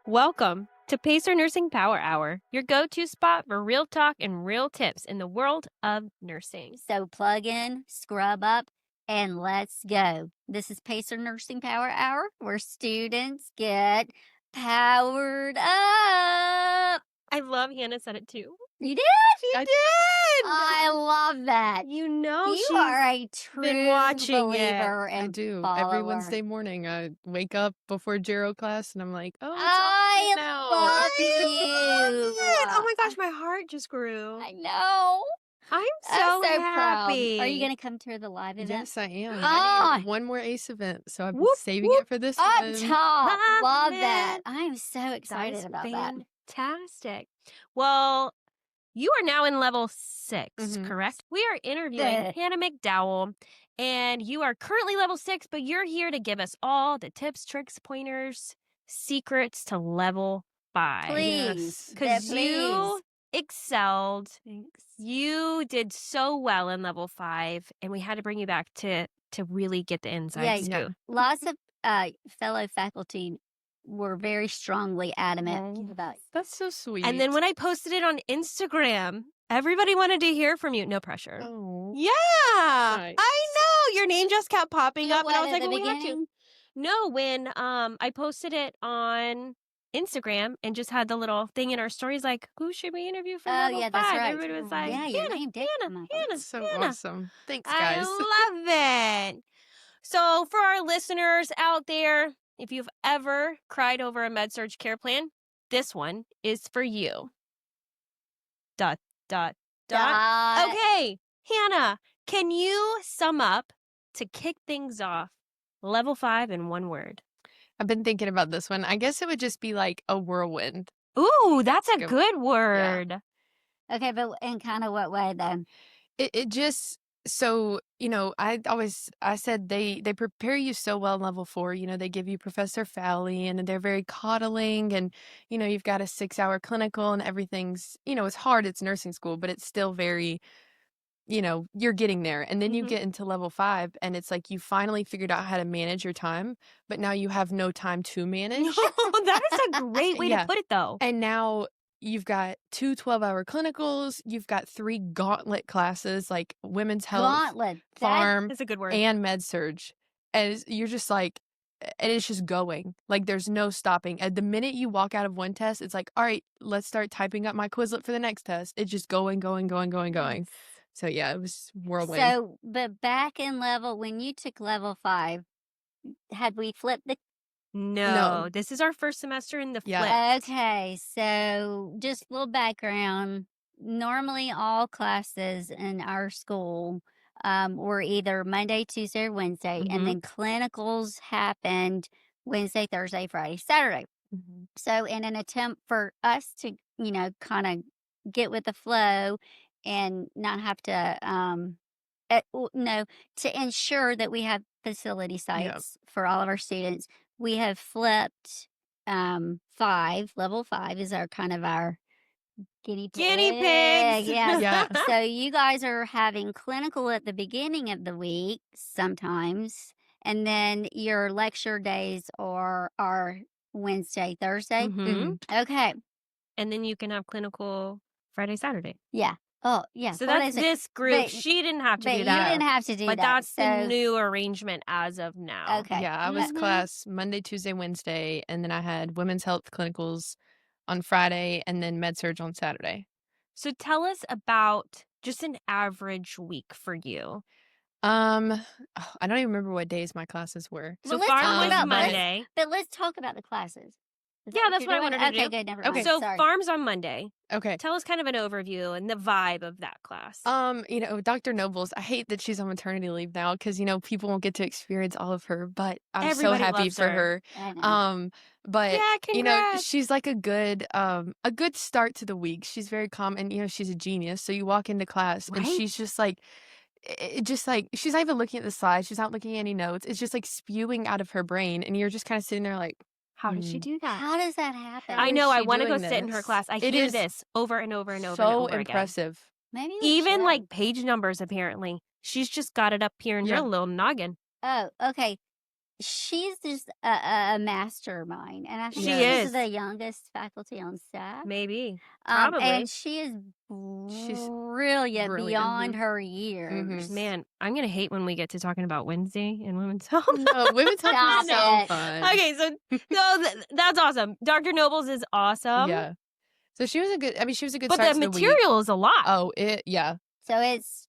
Welcome to Pacer Nursing Power Hour, your go-to spot for real talk and real tips in the world of nursing. So plug in, scrub up, and let's go. This is Pacer Nursing Power Hour, where students get powered up. I love Hannah said it too. You did? I did. I love that. You know, You are a true watching believer and I do. follower. Every Wednesday morning, I wake up before Gero class, and I'm like, "Oh, it's I on now." love you. Oh my gosh, my heart just grew. I know. I'm I'm so happy. happy. Are you going to come to the live event? Yes, I am. Oh. I need one more ACE event, so I've been Whoop, saving whoop. it for this Up one. top. Love man. that. I am so That excited is about that. fantastic. Well, you are now in level 6, Mhm. correct? We are interviewing Hannah McDowell, and you are currently level 6, but you're here to give us all the tips, tricks, pointers, secrets to level 5. Please. Because please. you excelled. Thanks. You did so well in level 5, and we had to bring you back to really get the inside scoop. Lots of fellow faculty were very strongly adamant about it. That's so sweet. And then when I posted it on Instagram, everybody wanted to hear from you. No pressure. Oh. Yeah. Nice. I know. Your name just kept popping up. What, And I was at like, the well, we have to. beginning? No, when I posted it on Instagram and just had the little thing in our stories like, who should we interview for level 5? That's right. Everybody was like, Yeah, your Hannah, name did come up. Hannah, That's so Hannah. awesome. Thanks, guys. I love it. So for our listeners out there, if you've ever cried over a med-surg care plan, this one is for you. ... Okay, Hannah, can you sum up to kick things off level 5 in one word? I've been thinking about this one. I guess it would just be like a whirlwind. Ooh, that's a Good. good word. Yeah. Okay, but in kind of what way, though? It just, so, I said they prepare you so well in level 4. They give you Professor Fowley, and they're very coddling, and, you've got a 6-hour clinical, and everything's, it's hard, it's nursing school, but it's still very, you're getting there. And then you get into level 5, and it's like you finally figured out how to manage your time, but now you have no time to manage. That is a great way to put it, though. And now you've got 2 12-hour clinicals, you've got 3 gauntlet classes, like women's health, farm, That's a good word. and med-surg. And you're just like, and it's just going. Like, there's no stopping. At the minute you walk out of one test, it's like, all right, let's start typing up my Quizlet for the next test. It's just going. So, yeah, it was whirlwind. So, but back in when you took level 5, had we flipped the... No, this is our first semester in the flip. Yeah. Okay, so just a little background. Normally, all classes in our school were either Monday, Tuesday, or Wednesday, and then clinicals happened Wednesday, Thursday, Friday, Saturday. So in an attempt for us to, kind of get with the flow and not have to, to ensure that we have facility sites for all of our students, we have flipped 5. Level 5 is our kind of our guinea pigs. Yeah. So you guys are having clinical at the beginning of the week sometimes, and then your lecture days are Wednesday, Thursday. Okay. And then you can have clinical Friday, Saturday. Yeah. Oh, yeah. So that's this group. She didn't have to do that. You didn't have to do that. But that's the new arrangement as of now. Okay. Yeah, I was class Monday, Tuesday, Wednesday, and then I had women's health clinicals on Friday, and then med-surg on Saturday. So tell us about just an average week for you. I don't even remember what days my classes were. So farm was Monday. But let's talk about the classes. That's what I wanted to do. Okay, good. Never mind. So Sorry. farm's on Monday. Okay. Tell us kind of an overview and the vibe of that class. Dr. Nobles, I hate that she's on maternity leave now because, people won't get to experience all of her, but I'm Everybody so happy loves for her. I know. But yeah, congrats. she's like a good start to the week. She's very calm, and she's a genius. So you walk into class and she's just like, she's not even looking at the slides. She's not looking at any notes. It's just like spewing out of her brain, and you're just kind of sitting there like, how does she do that? How does that happen? I know. I want to go doing sit in her this? class. I hear this over and over and over. So and over impressive. Again. Maybe even like page numbers. Apparently, she's just got it up here in her little noggin. Oh, okay. she's just a mastermind, and I think She she's is. the youngest faculty on staff. Maybe. Probably. And she is She's brilliant brilliant. beyond her years. Man, I'm going to hate when we get to talking about Wednesday in women's health. No, women's health Stop is so it. fun. Okay, so that's awesome. Dr. Nobles is awesome. Yeah. So she was a good. I mean, she was a good But start the to the week. material is a lot. Oh, yeah. So it's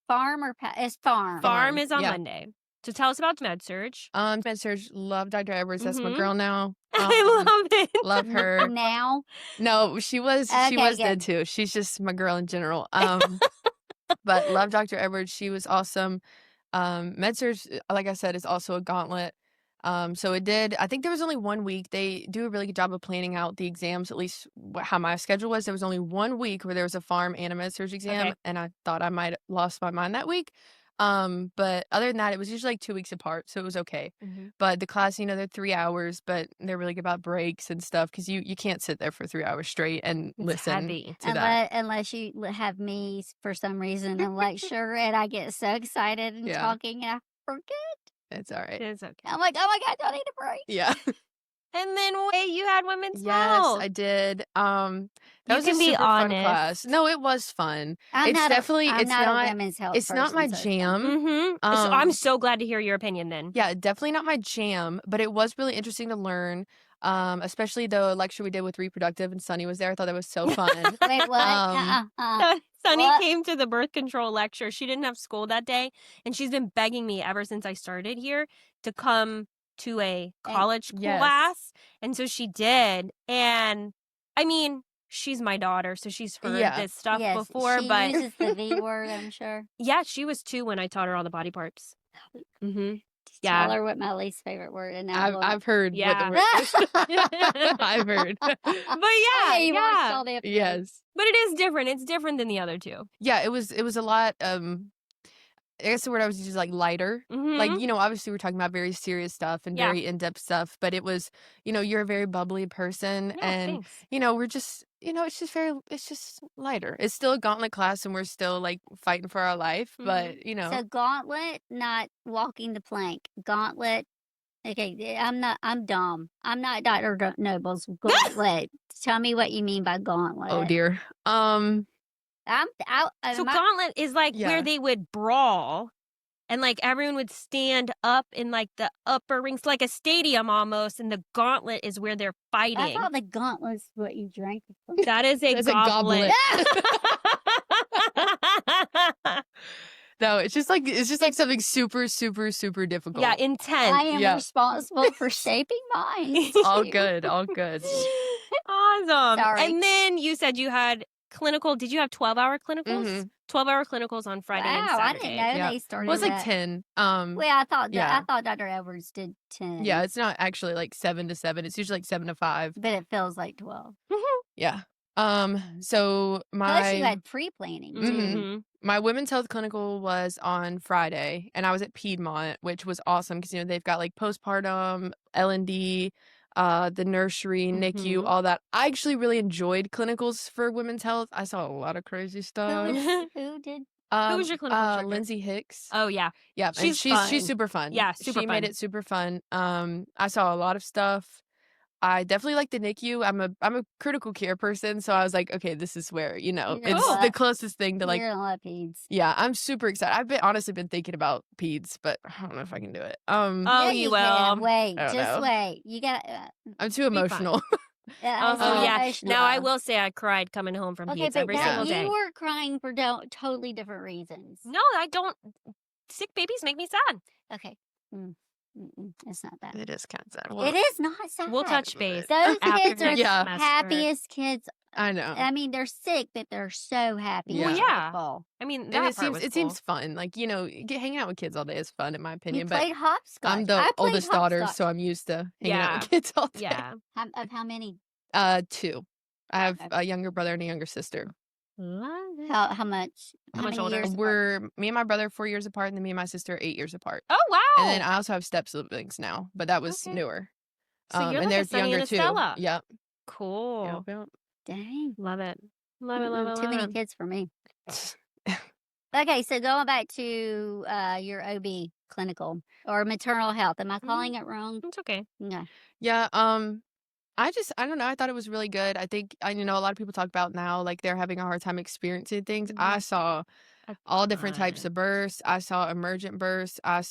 farm or it's farm. Farm is on yeah. Monday. So tell us about MedSurge. MedSurge, love Dr. Edwards. That's my girl now. I love it. Love her. Now? No, she was Okay, then good. too. She's just my girl in general. But love Dr. Edwards. She was awesome. MedSurge, like I said, is also a gauntlet. So I think there was only 1 week. They do a really good job of planning out the exams, at least how my schedule was. There was only 1 week where there was a farm and a MedSurge exam, Okay. and I thought I might have lost my mind that week. But other than that, it was usually like 2 weeks apart, so it was okay. But the class, they're 3 hours, but they're really good about breaks and stuff, because you can't sit there for 3 hours straight and listen heavy. to that. Unless you have me for some reason and lecture, and I get so excited and Yeah. talking, and I forget. It's all right. It's okay. I'm like, oh my God, I need a break. Yeah. And then wait, you had women's Yes, health. I did. That You was can a be super fun honest. class. No, it was fun. I'm It's not definitely I'm it's not not a women's health it's not my person, so it's jam. So I'm so glad to hear your opinion then. Yeah, definitely not my jam, but it was really interesting to learn. Especially the lecture we did with reproductive, and Sunny was there. I thought that was so fun. Wait, what? Sunny What? came to the birth control lecture. She didn't have school that day, and she's been begging me ever since I started here to come to a college yes. class. And so she did. And I mean, she's my daughter, so she's heard Yeah. this stuff Yes, before. she But uses the V word, I'm sure. yeah, she was 2 when I taught her all the body parts. Tell Yeah. her what my least favorite word is. Now I've heard Yeah. what the word I've heard. But yeah, you watched yeah. all the episodes. Yes. But it is different. It's different than the other 2. Yeah, it was a lot I guess the word I was using is like lighter. Like, obviously we're talking about very serious stuff and Yeah. very in-depth stuff, but it was, you're a very bubbly person, Yeah, and thanks. we're just, it's just lighter. It's still a gauntlet class, and we're still like fighting for our life, but So gauntlet, not walking the plank. Gauntlet. Okay, I'm dumb. I'm not Dr. Noble's gauntlet. Tell me what you mean by gauntlet. oh dear. So gauntlet is like Yeah. where they would brawl, and like everyone would stand up in like the upper rings, like a stadium almost, and the gauntlet is where they're I fighting. thought the gauntlet's what you drank. That is a That's a goblet. No, it's just like something super, super, super difficult. Yeah, intense. I am Yeah. responsible for shaping mine. all good, all good. Awesome. Sorry. And then you said you had clinical. Did you have 12-hour clinicals? Mhm. 12-hour clinicals on Friday and Wow, I Saturday. didn't know Yeah. they started Well, it's like that. 10. Well, I thought yeah. I thought Dr. Edwards did 10. Yeah, it's not actually like 7 to 7. It's usually like 7 to 5. But it feels like 12. Yeah. So Plus you my had pre-planning too. Mhm. my women's health clinical was on Friday, and I was at Piedmont, which was awesome because they've got like postpartum, L&D, the nursery, NICU, all that. I actually really enjoyed clinicals for women's health. I saw a lot of crazy stuff. Who did? Who was your clinical instructor? Lindsay Hicks. Oh yeah. Yeah, and She's she's fun. super fun. Yeah, super She made fun. it super fun. I saw a lot of stuff. I definitely like the NICU. I'm a critical care person, so I was like, okay, this is where You know it's what? the closest thing to like. You're gonna love peds. Yeah, I'm super excited. I've honestly been thinking about peds, but I don't know if I can do it. Oh, Yeah, you can. will. Wait, I don't just know. wait. You got. I'm too emotional. Oh yeah. emotional. Now I will say I cried coming home from Okay, peds but every that, single you day. were crying for totally different reasons. No, I don't. Sick babies make me sad. Okay. It's not that. It is kind of sad. It is not sad. We'll touch base. Those after kids are next the Yeah. semester. happiest kids. I know. I mean, they're sick, but they're so happy. Yeah. and Well, yeah. joyful. I mean, And that it part seems was it cool. seems fun. Like hanging out with kids all day is fun in my You opinion. But played hopscotch. I'm I the played oldest daughter, hopscotch. so I'm used to hanging out Yeah. with kids all day. Yeah. Of how many? 2. I have Okay. a younger brother and a younger sister. Love it. How much? How much many older? years apart? We're me and my brother are 4 years apart, and then me and my sister are 8 years apart. Oh wow. And then I also have step siblings now, but that was Okay. newer. So you're and like a they're Sunny younger and a too. Stella. Yep. Cool. Yep, yep. Dang. Love it. Love it. Love it. Too Love many it. kids for me. Okay, so going back to your OB. clinical or maternal health? Am I calling it wrong? It's okay. No. Yeah, I don't know, I thought it was really good. I think a lot of people talk about now, like, they're having a hard time experiencing things. I saw A all different types ton. of births. I saw emergent births. I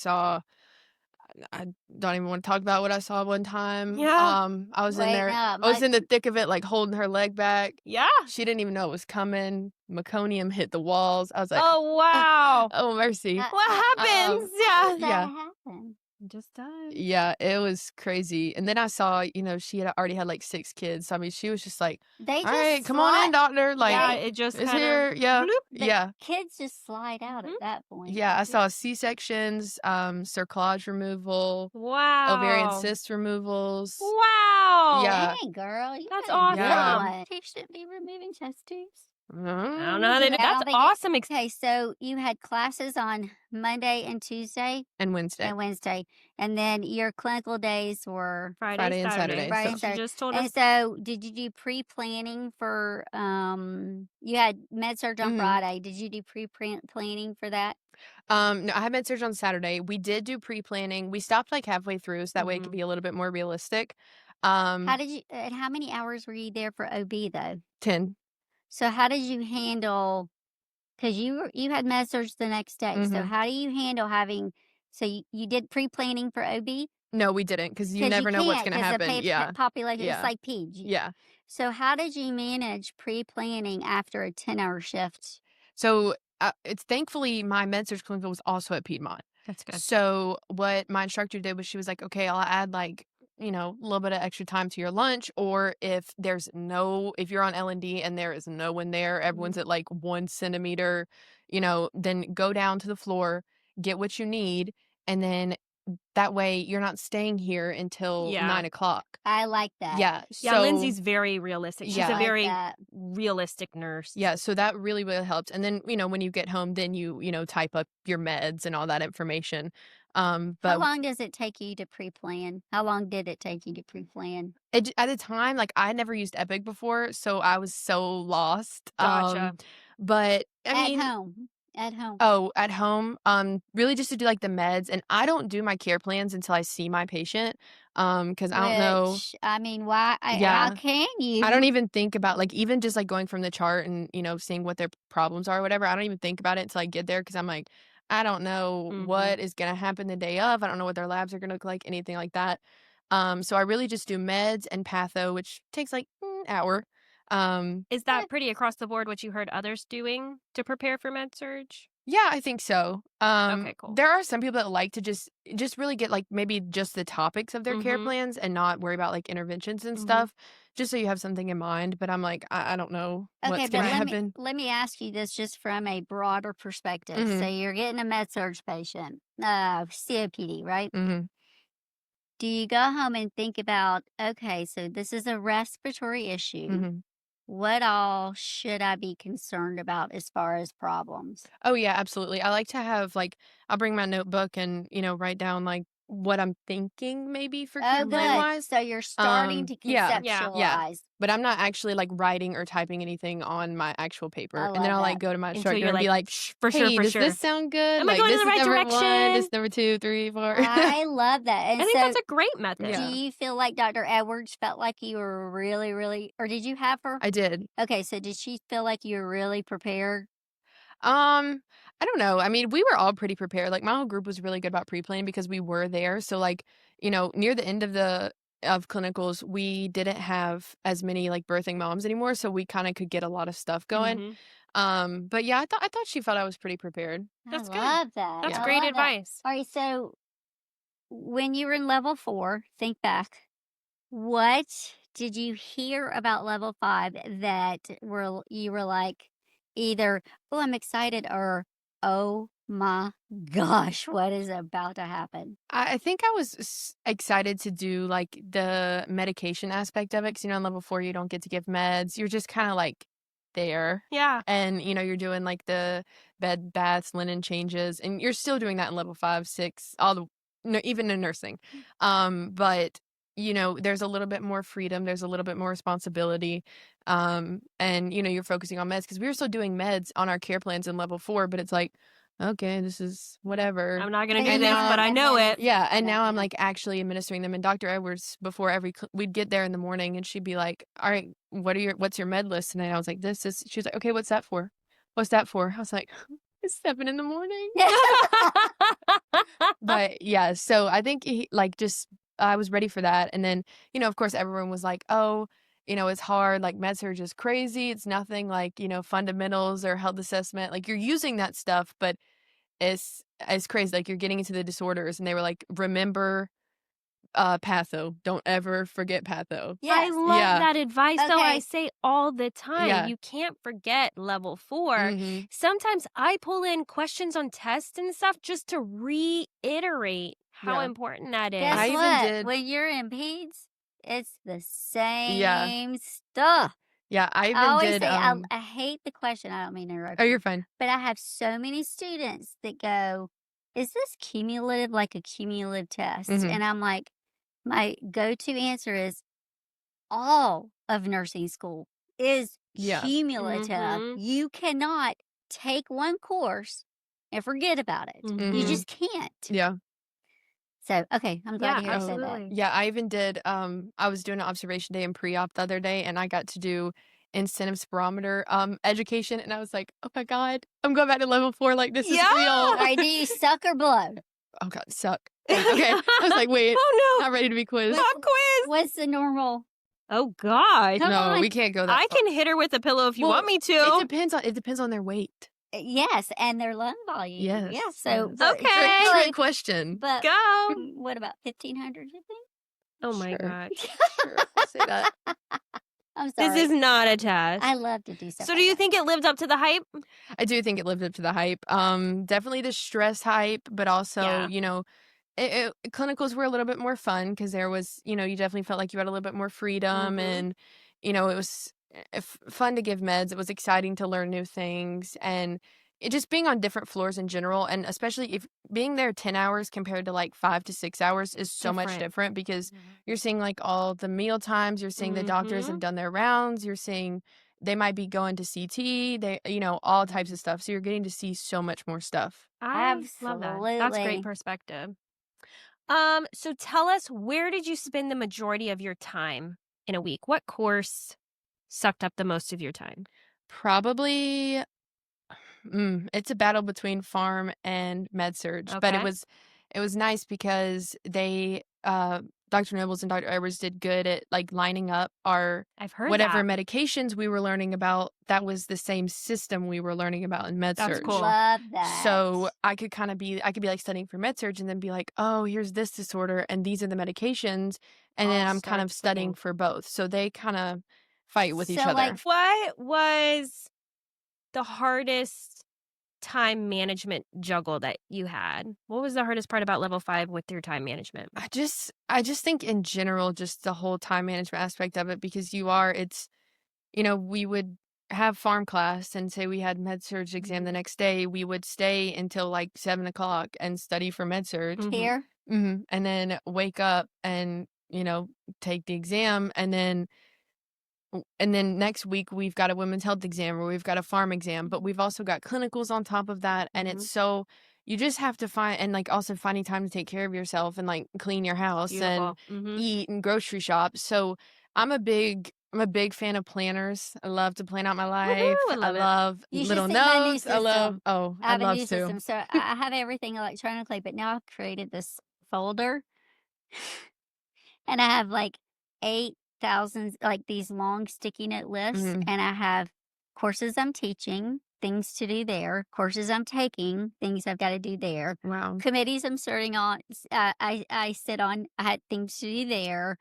don't even want to talk about what I saw one time. Yeah. I was in Wait, there. no, I was in the thick of it, like, holding her leg back. Yeah. She didn't even know it was coming. Meconium hit the walls. I was like, Oh, wow. oh, mercy. What happens? Yeah. that yeah. happened. Just does. Yeah, it was crazy. And then I saw, she had already had like 6 kids. So, I mean, she was just like, They all just right, come on in, doctor. Like, Yeah, it just it's kind here. of. Yeah. the Yeah. kids just slide out at that point. Yeah. I saw C-sections, cerclage removal, ovarian Wow. cyst removals. Wow. Yeah. Dang, girl, you That's got a good awesome. one. You shouldn't be removing test tubes. I don't know how they did. I don't That's think awesome. Okay, so you had classes on Monday and Tuesday And Wednesday. and Wednesday, and then your clinical days were Friday and Saturday. Friday So- and She Saturday. just told And us. so, did you do pre-planning for? You had med surg on Mhm. Friday. Did you do pre-planning for that? No, I had med surg on Saturday. We did do pre-planning. We stopped like halfway through, so that way it could be a little bit more realistic. How did you? And how many hours were you there for OB though? 10. So how did you handle? Because you had med surg the next day. So Mhm. how do you handle having? So you did pre-planning for OB? No, we didn't, because you 'Cause never know what's can't, going to 'cause the happen. Yeah. population, Yeah. it's like peds. Yeah. So how did you manage pre-planning after a 10-hour shift? So it's thankfully my med surg clinical was also at Piedmont. That's good. So what my instructor did was she was like, okay, I'll add like, a little bit of extra time to your lunch, or if you're on L&D and there is no one there, everyone's at like 1 centimeter, then go down to the floor, get what you need, and then that way you're not staying here until Yeah. 9 o'clock. I like that. Yeah. Yeah, So, Lindsay's very realistic. She's Yeah. a I like very that. realistic nurse. Yeah, so that really, really helped. And then, when you get home, then you type up your meds and all that information. How But long does it take you to pre-plan? How long did it take you to pre-plan? at the time, like, I had never used Epic before, so I was so lost. Gotcha. But I mean, At home. At home. oh, at home, really just to do like the meds, and I don't do my care plans until I see my patient, because I don't know. Which, I mean, why? How Yeah. can you? I don't even think about, like, even just like going from the chart and seeing what their problems are or whatever. I don't even think about it until I get there, because I'm like, I don't know what is gonna happen the day of. I don't know what their labs are gonna look like, anything like that. So I really just do meds and patho, which takes like an hour. Is that pretty across the board what you heard others doing to prepare for med surge? Yeah, I think so. Okay, cool. There are some people that like to just really get like maybe just the topics of their care plans and not worry about like interventions and stuff, just so you have something in mind. But I'm like, I don't know Okay, what's but gonna happen. let me ask you this just from a broader perspective. So you're getting a med surg patient, COPD, right? Mm-hmm. Do you go home and think about, okay, so this is a respiratory issue. Mm-hmm. What all should I be concerned about as far as problems? Oh yeah, absolutely. I like to have like I'll bring my notebook and write down like what I'm thinking maybe for care Oh, plan good. wise. So you're starting to yeah, conceptualize. But I'm not actually like writing or typing anything on my actual paper. I And then love I'll like that. go to my Until instructor you're and be like, for sure, hey, for does sure. this sound good? Am I Like going in this the is right number 1, direction? this is number 2, 3, 4. I love that. And I think so, that's a great method. Yeah. do you feel like Dr. Edwards felt like you were really, really, or did you have her? I did. Okay, so did she feel like you were really prepared? I don't know. I mean, we were all pretty prepared. Like my whole group was really good about pre-planning because we were there. So like, near the end of clinicals, we didn't have as many like birthing moms anymore, so we kind of could get a lot of stuff going. But yeah, I thought she felt I was pretty prepared. That's I good. love that. That's I great love that. advice. All right, so when you were in level 4, think back. What did you hear about level 5 that you were like either, oh, I'm excited, or oh my gosh, what is about to happen? I think I was excited to do like the medication aspect of it, because on level 4 you don't get to give meds. You're just kind of like there. Yeah. And you're doing like the bed baths, linen changes, and you're still doing that in level 5, 6, even in nursing. But there's a little bit more freedom, there's a little bit more responsibility. And you're focusing on meds, because we were still doing meds on our care plans in level 4, but it's like, okay, this is whatever. I'm not gonna do And this, but I and know then- it. Yeah, and now I'm Yeah. like actually administering them. And Dr. Edwards, before we'd get there in the morning, and she'd be like, "All right, what's your med list?" And I was like, "This is." She was like, "Okay, what's that for? What's that for?" I was like, "It's 7 in the morning." But yeah, so I think I was ready for that. And then, of course, everyone was like, "Oh, it's hard. Like med surg is crazy. It's nothing like, fundamentals or health assessment. Like you're using that stuff, but it's crazy. Like you're getting into the disorders." And they were like, "Remember patho. Don't ever forget patho." I Yes. love Yeah. that advice, though. I Okay. say all the time, Yeah. you can't forget level 4. Mhm. Sometimes I pull in questions on tests and stuff just to reiterate how Yeah. important that is. Guess I even what? did- When you're in peds, it's the Yeah. same stuff. Yeah, I I even always did say I hate the question. I don't mean to interrupt Oh, you, you're fine. but I have so many students that go, "Is this cumulative, like a cumulative test?" Mhm. And I'm like, my go-to answer is all of nursing school is Yeah. cumulative. Mhm. You cannot take one course and forget about it. You Mhm. just can't. Yeah. So, okay, I'm glad Yeah, to hear you said that. absolutely. Yeah, I even did I was doing an observation day and pre-op the other day, and I got to do incentive spirometer education, and I was like, "Oh my god, I'm going back to level 4, like this is Yeah. real." All right, do you suck or blow? Oh god, suck. Okay. I was like, "Wait, Oh, no. not ready to be quizzed." Pop quiz. What's the normal? Oh, God. Come No, on. we can't go that I far. can hit her with a pillow if you Well, want me to. It depends on their weight. Yes, and their lung volume. Yeah, Yes, so yes. but Okay. Trick really, question. but Go. what about 1,500? You think? Oh, my Sure. God. Sure. I'll say that. I'm This sorry. is not a test. I love to do stuff. So like do you that. think it lived up to the hype? I do think it lived up to the hype. Definitely the stress hype, but also, Yeah. clinicals were a little bit more fun because there was, you definitely felt like you had a little bit more freedom, Mhm. and, it was fun to give meds. It was exciting to learn new things, and it just being on different floors in general, and especially if being there 10 hours compared to like 5 to 6 hours is so much Different. different because you're seeing like all the meal times, you're seeing the doctors have Mhm. done their rounds, you're seeing they might be going to CT, they, all types of stuff. So you're getting to see so much more stuff. I love that. That's great Absolutely. perspective. So tell us, where did you spend the majority of your time in a week? What course sucked up the most of your time? Probably, it's a battle between farm and med surg, but Okay. it was nice because Dr. Nobles and Dr. Edwards did good at like lining up our I've heard whatever that. medications we were learning about. That was the same system we were learning about in med That's surg. cool. Love that. So I could be like studying for med surg and then be like, oh, here's this disorder and these are the medications, and then All I'm kind of starts studying swinging. for both. So they kind of fight with each So, other. like, What was the hardest time management juggle that you had? What was the hardest part about level 5 with your time management? I just think in general, just the whole time management aspect of it, because we would have farm class and say we had med surg exam the next day, we would stay until like 7 o'clock and study for med surg. Mhm. here, And then wake up and, take the exam. And then next week we've got a women's health exam or we've got a farm exam, but we've also got clinicals on top of that. And it's so, you just have to find, and like also finding time to take care of yourself and like clean your house and Beautiful. Mhm. eat and grocery shop. So I'm a big fan of planners. I love to plan out my life. I I love it. love you should little see my new notes. I love, system. oh, I I'd have a love new to. system. So I have everything electronically, but now I've created this folder and I have like 8,000, like these long sticky note lists. Mhm. And I have courses I'm teaching, things to do there, courses I'm taking, things I've got to do there, Wow. committees I'm serving on. I sit on, I had things to do there,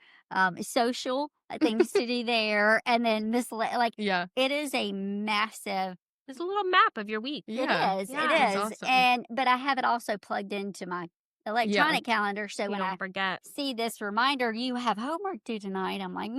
social things to do there. And then Yeah. it is a massive. There's a little map of your week. Yeah. It is. Yeah. It That's is. awesome. But I have it also plugged into my electronic calendar. So You when I don't forget. see this reminder, you have homework due tonight, I'm like,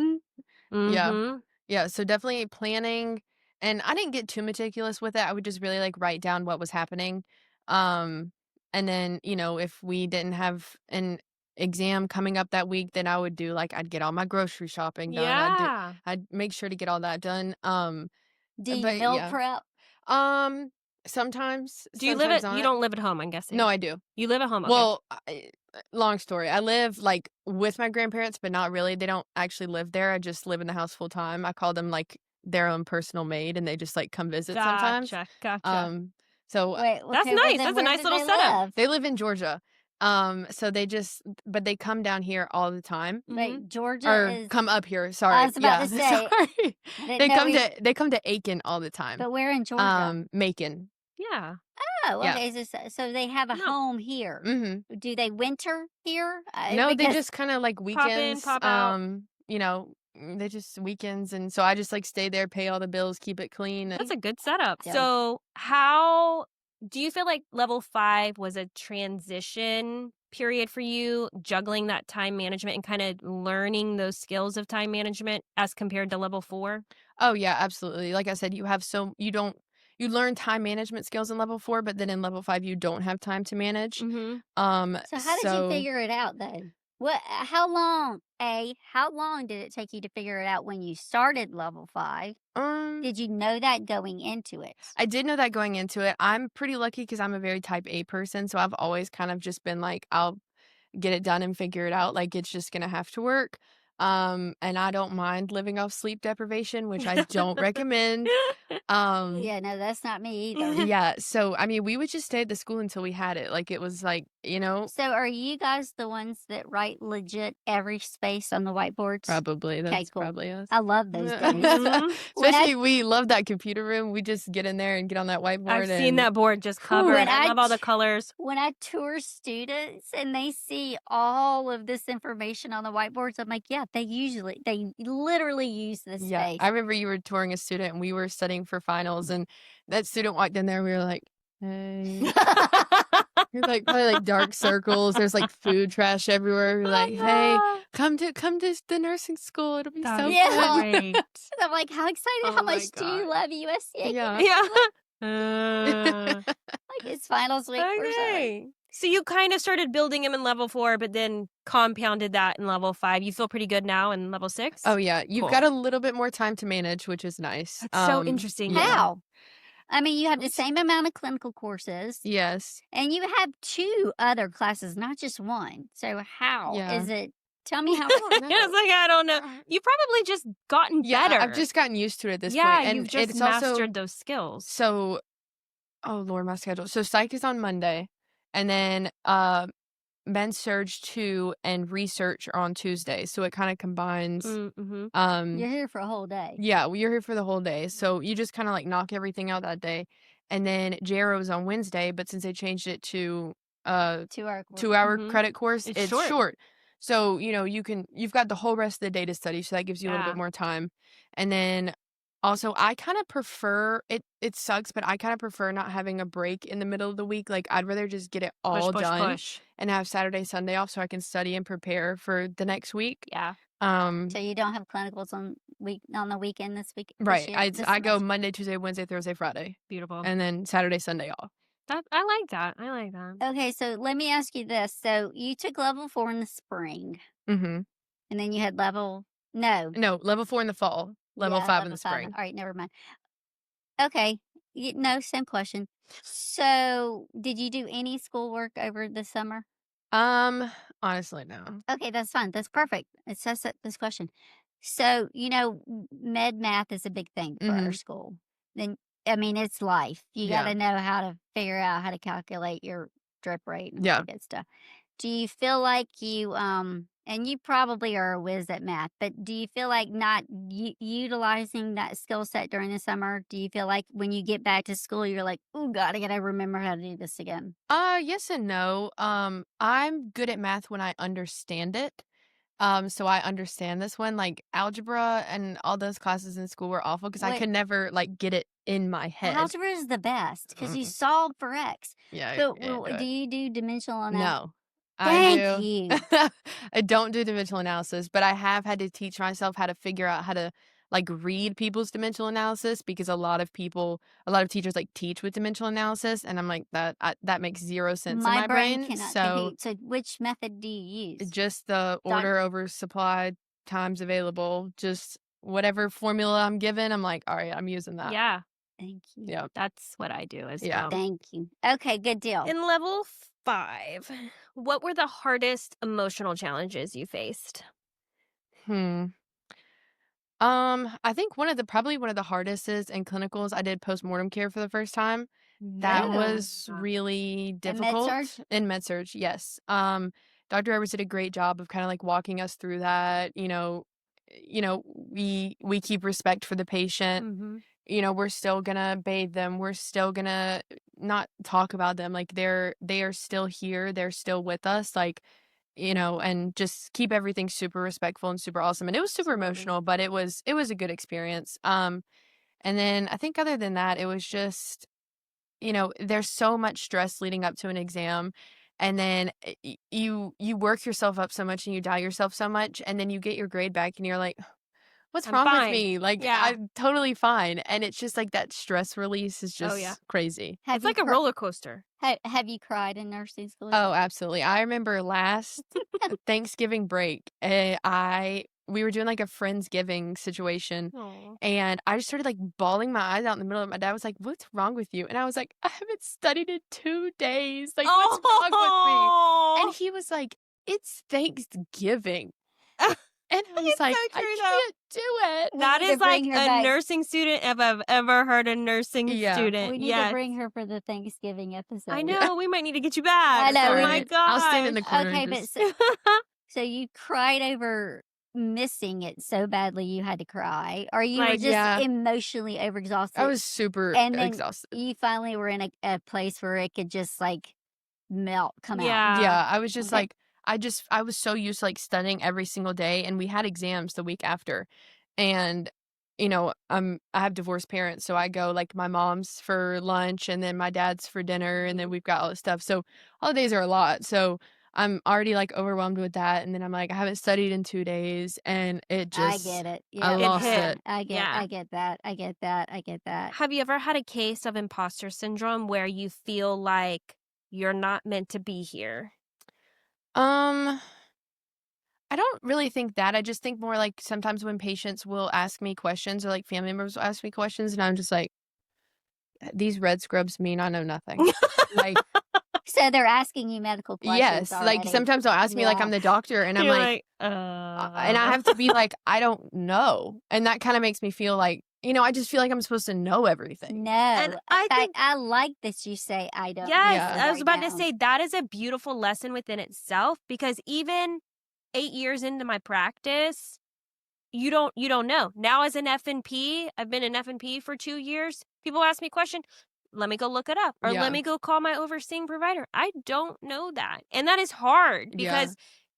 Yeah. Mhm. Yeah, so definitely planning, and I didn't get too meticulous with it. I would just really like write down what was happening. Um and then, if we didn't have an exam coming up that week, then I would do like I'd get all my grocery shopping done. Yeah. I'd make sure to get all that done. do you But meal yeah. prep? Um Sometimes. Do you sometimes you not. don't live at home, I'm guessing? No, I do. You live at home, okay. Well, long story. I live, like, with my grandparents, but not really. They don't actually live there. I just live in the house full time. I call them, like, their own personal maid, and they just, like, come visit sometimes. Gotcha. So Wait, That's okay, well, nice. then That's a where nice do little they setup. live? they live in Georgia. So but they come down here all the time. Wait, Georgia Or is. come up here. Sorry. I was about Yeah. to say. Sorry. I didn't know They come to Aiken all the time. But where in Georgia? Macon. Yeah. Oh, yeah. okay. So they have a No. home here. Mm-hmm. Do they winter here? No, they Because- just kind of like Pop in, weekends. pop out. You know, they just weekends, and so I just like stay there, pay all the bills, keep it clean. That's a good setup. Yeah. So how do you feel like level 5 was a transition period for you, juggling that time management and kind of learning those skills of time management as compared to level 4? Oh yeah, absolutely. Like I said, you learn time management skills in level 4, but then in level 5 you don't have time to manage. Mm-hmm. So how did you figure it out then? How long did it take you to figure it out when you started level 5? Did you know that going into it? I did know that going into it. I'm pretty lucky because I'm a very type A person, so I've always kind of just been like, I'll get it done and figure it out. Like, it's just gonna have to work. And I don't mind living off sleep deprivation, which I don't recommend. Yeah, no, that's not me either. Yeah, so I mean, we would just stay at the school until we had it. Like, it was like, So are you guys the ones that write legit every space on the whiteboards? probably that's cool. probably us. I love those days. Mhm. Especially, we love that computer room. We just get in there and get on that whiteboard. I've seen that board just covered. When I I love all the colors. When I tour students and they see all of this information on the whiteboards, I'm like, yeah, they literally use this Yeah, space. I remember you were touring a student and we were studying for finals, and that student walked in there. We were like, "Hey," you're like probably like dark circles. There's like food trash everywhere. We're like, "Hey, come to the nursing school. It'll be so That's Yeah. fun." great. I'm like, how excited! Oh How my much do you God. love USC? Yeah. Yeah. Like it's finals week or something. Okay. So you kind of started building him in level 4, but then compounded that in level 5. You feel pretty good now in level 6? Oh yeah, you've Cool. got a little bit more time to manage, which is nice. That's so interesting. Yeah. How? I mean, you have the same amount of clinical courses, Yes. and you have 2 other classes, not just one. So how Yeah. is it? Tell me how. don't know. It's like, I don't know. You've probably just gotten Yeah, better. I've just gotten used to it at this yeah, point. And you've just it's mastered also those skills. so. Oh Lord, my schedule. So psych is on Monday, and then men's surge 2 and research are on Tuesday. So it kind of combines. Mm-hmm. You're here for a whole day. Yeah, well, you're here for the whole day, so you just kind of like knock everything out that day, and then JRO is on Wednesday. But since they changed it to 2-hour course. 2-hour Mhm. credit course, It's it's short. So you've got the whole rest of the day to study, so that gives you a little Yeah. bit more time. And then also, I kind of prefer it. It sucks, but I kind of prefer not having a break in the middle of the week. Like, I'd rather just get it all Push, done push. and have Saturday, Sunday off so I can study and prepare for the next week. Yeah. So you don't have clinicals on the weekend this week. this Right. year, this I go semester? Monday, Tuesday, Wednesday, Thursday, Friday, Beautiful. and then Saturday, Sunday off. I like that. I like that. Okay, so let me ask you this. So you took level 4 in the spring, Mm-hmm. and then you had no. No, level 4 in the fall, level 5 in the level 5. spring. All right, never mind. Okay, no, same question. So did you do any schoolwork over the summer? Honestly, no. Okay, that's fine. That's perfect. It says this question. So, med math is a big thing for our school. Then, I mean, it's life. You got Yeah. to know how to figure out how to calculate your drip rate and all Yeah. that good stuff. Do you feel like you, and you probably are a whiz at math, but do you feel like not utilizing that skill set during the summer? Do you feel like when you get back to school, you're like, oh, God, I got to remember how to do this again? Yes and no. I'm good at math when I understand it. So I understand this one. Like, algebra and all those classes in school were awful because I Wait. could never like get it in my head. Algebra is the best because you solve for X. Yeah. I But can't do do it. you do dimensional analysis? No. Thank I do. you. I don't do dimensional analysis, but I have had to teach myself how to figure out how to like read people's dimensional analysis because a lot of teachers like teach with dimensional analysis, and I'm like that makes zero sense in my brain. cannot So compute. So which method do you use? just the order over supply times available, just whatever formula I'm given, I'm like, all right, I'm using that. Yeah. Thank you. Yeah. That's what I do as Yeah. well. Thank you. Okay, good deal. In level 5, what were the hardest emotional challenges you faced? I think probably one of the hardest is in clinicals, I did postmortem care for the first time. That Oh. was really And difficult med-surg? in med-surg, yes. Dr. Edwards did a great job of kind of like walking us through that. We keep respect for the patient. Mm-hmm. We're still gonna bathe them. We're still gonna not talk about them. Like they are still here. They're still with us. Like, and just keep everything super respectful and super awesome. And it was super Absolutely. emotional, but it was a good experience. And then I think other than that, it was just, there's so much stress leading up to an exam. And then you work yourself up so much and you die yourself so much, and then you get your grade back and you're like, what's I'm wrong with fine. me? Like, Yeah. I'm totally fine. And it's just like that stress release is Oh, just yeah. crazy. Have It's you like a roller coaster. have you cried in nursing school? Oh, absolutely. I remember last Thanksgiving break, we were doing like a Friendsgiving situation, Aw. and I just started like bawling my eyes out in the middle of my dad was like, "What's wrong with you?" And I was like, "I haven't studied in 2 days. Like, what's wrong with me?" And he was like, "It's Thanksgiving." And I was It's like, so "I true, though. can't do it." We That need to is like bring her a back. nursing student if I've ever heard a nursing Yeah. student. We need to Yes. bring her for the Thanksgiving episode. I Yeah. know. We might need to get you back. I know, Oh we my need- I'll stand in the gosh. corner. Okay, and but just... so you cried over missing it so badly you had to cry, or you were Like, just yeah. emotionally overexhausted, I was super and then exhausted. you finally were in a place where it could just like come out. Yeah, I was just Okay. like, I was so used to like studying every single day, and we had exams the week after. And, I have divorced parents, so I go like my mom's for lunch and then my dad's for dinner, and then we've got all this stuff. So holidays are a lot. So I'm already like overwhelmed with that. And then I'm like, I haven't studied in 2 days, and it I just, get it. I Yeah, lost hit. it. I get that. I get that. Have you ever had a case of imposter syndrome where you feel like you're not meant to be here? I don't really think that. I just think more like sometimes when patients will ask me questions, or like family members will ask me questions, and I'm just like, these red scrubs mean I know nothing. Like, So they're asking you medical questions yes, like already. sometimes they'll ask me like Yeah. Uh, I'm the doctor, and I'm You're like, and I have to be like, I don't know. And that kind of makes me feel like, I just feel like I'm supposed to know everything. No, And I in fact, think- I like that you say I don't. Yes, Yeah. I was about to now. say that is a beautiful lesson within itself, because even 8 years into my practice, you don't know. Now as an F&P, I've been an F&P for 2 years. People ask me a question, let me go look it up, or Yeah. let me go call my overseeing provider. I don't know that. And that is hard because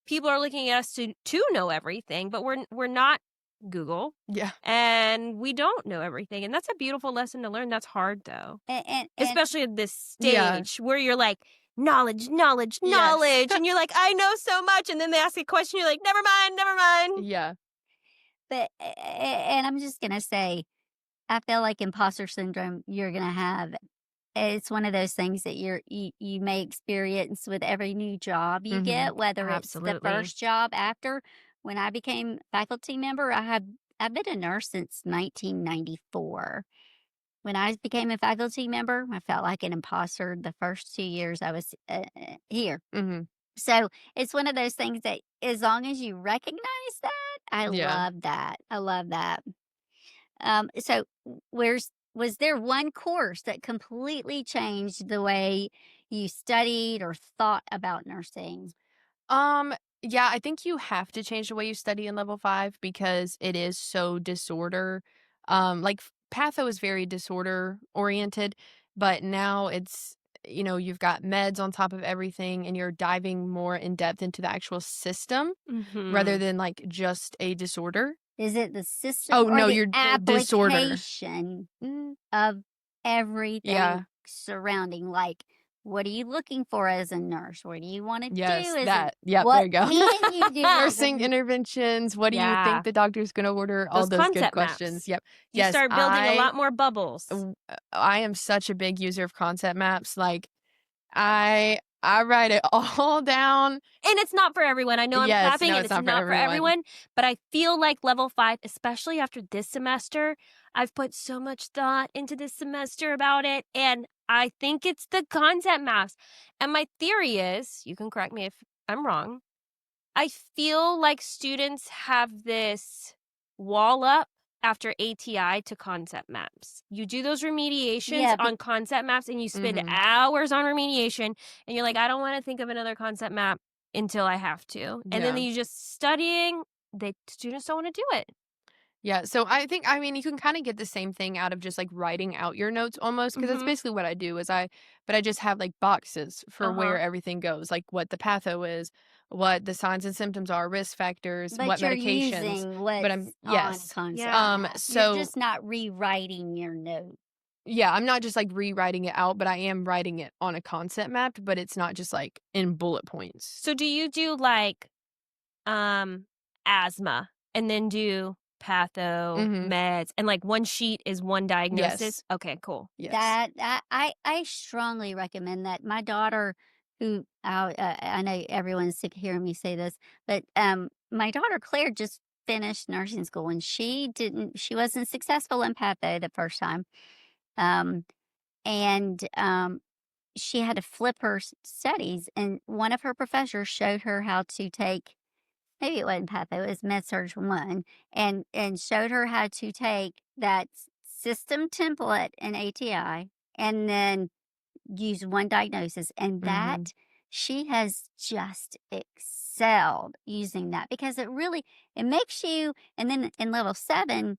people are looking at us to know everything, but we're not Google. Yeah. And we don't know everything. And that's a beautiful lesson to learn. That's hard though. And Especially at this stage Yeah. where you're like, knowledge. Yes. And you're like, I know so much. And then they ask a question, you're like, never mind. Yeah. but and I'm just gonna say, I feel like imposter syndrome you're gonna have. It's one of those things that you may experience with every new job you Mhm. get, whether it's the Absolutely. first job after. When I became faculty member, I've been a nurse since 1994. When I became a faculty member, I felt like an imposter the first 2 years I was here. Mm-hmm. So it's one of those things that as long as you recognize that, I Yeah. love that. I love that. So was there one course that completely changed the way you studied or thought about nursing? Yeah, I think you have to change the way you study in level 5 because it is so disorder. Like patho is very disorder oriented, but now it's, you've got meds on top of everything, and you're diving more in depth into the actual system rather than like just a disorder. Is it the system Oh, or no, the you're the disorder. application Mm, of everything Yeah. surrounding? Like, what are you looking for as a nurse? What do you want to Yes, do as that. a Yep, what there you go. can you do as a Nursing interventions. What do you Yeah. think the doctor's going to order? All Those those good concept questions. maps. Yep. You Yes, start building a lot more bubbles. I am such a big user of concept maps. Like, I I write it all down. And it's not for everyone. I know I'm Yes, clapping no, and it's it's not for not for everyone. everyone, but I feel like level 5, especially after this semester, I've put so much thought into this semester about it, and I think it's the concept maps. And my theory is, you can correct me if I'm wrong, I feel like students have this wall up after ATI to concept maps. You do those remediations Yeah, on concept maps and you spend Mhm. hours on remediation and you're like, I don't want to think of another concept map until I have to. And then Yeah. you just studying, students don't want to do it. Yeah, so I mean, you can kind of get the same thing out of just like writing out your notes almost, because that's Mm-hmm. basically what I do is but I just have like boxes for Uh-huh. where everything goes, like what the patho is, what the signs and symptoms are, risk factors, but what you're medications. using But what's I'm on a yes. concept Yeah. map. You're So just not rewriting your note. yeah, I'm not just like rewriting it out, but I am writing it on a concept map, but it's not just like in bullet points. So do you do like asthma and then do patho, Mhm. meds, and like one sheet is one diagnosis? Yes. Okay, cool. Yes. That I strongly recommend that. My daughter, who I know everyone's sick of hearing me say this, but my daughter Claire just finished nursing school and she wasn't successful in patho the first time, um, and she had to flip her studies, and one of her professors showed her how to take. Maybe it wasn't patho, it was med-surg 1, and showed her how to take that system template in ATI and then use one diagnosis, and Mhm. that she has just excelled using that because it makes you, and then in level 7,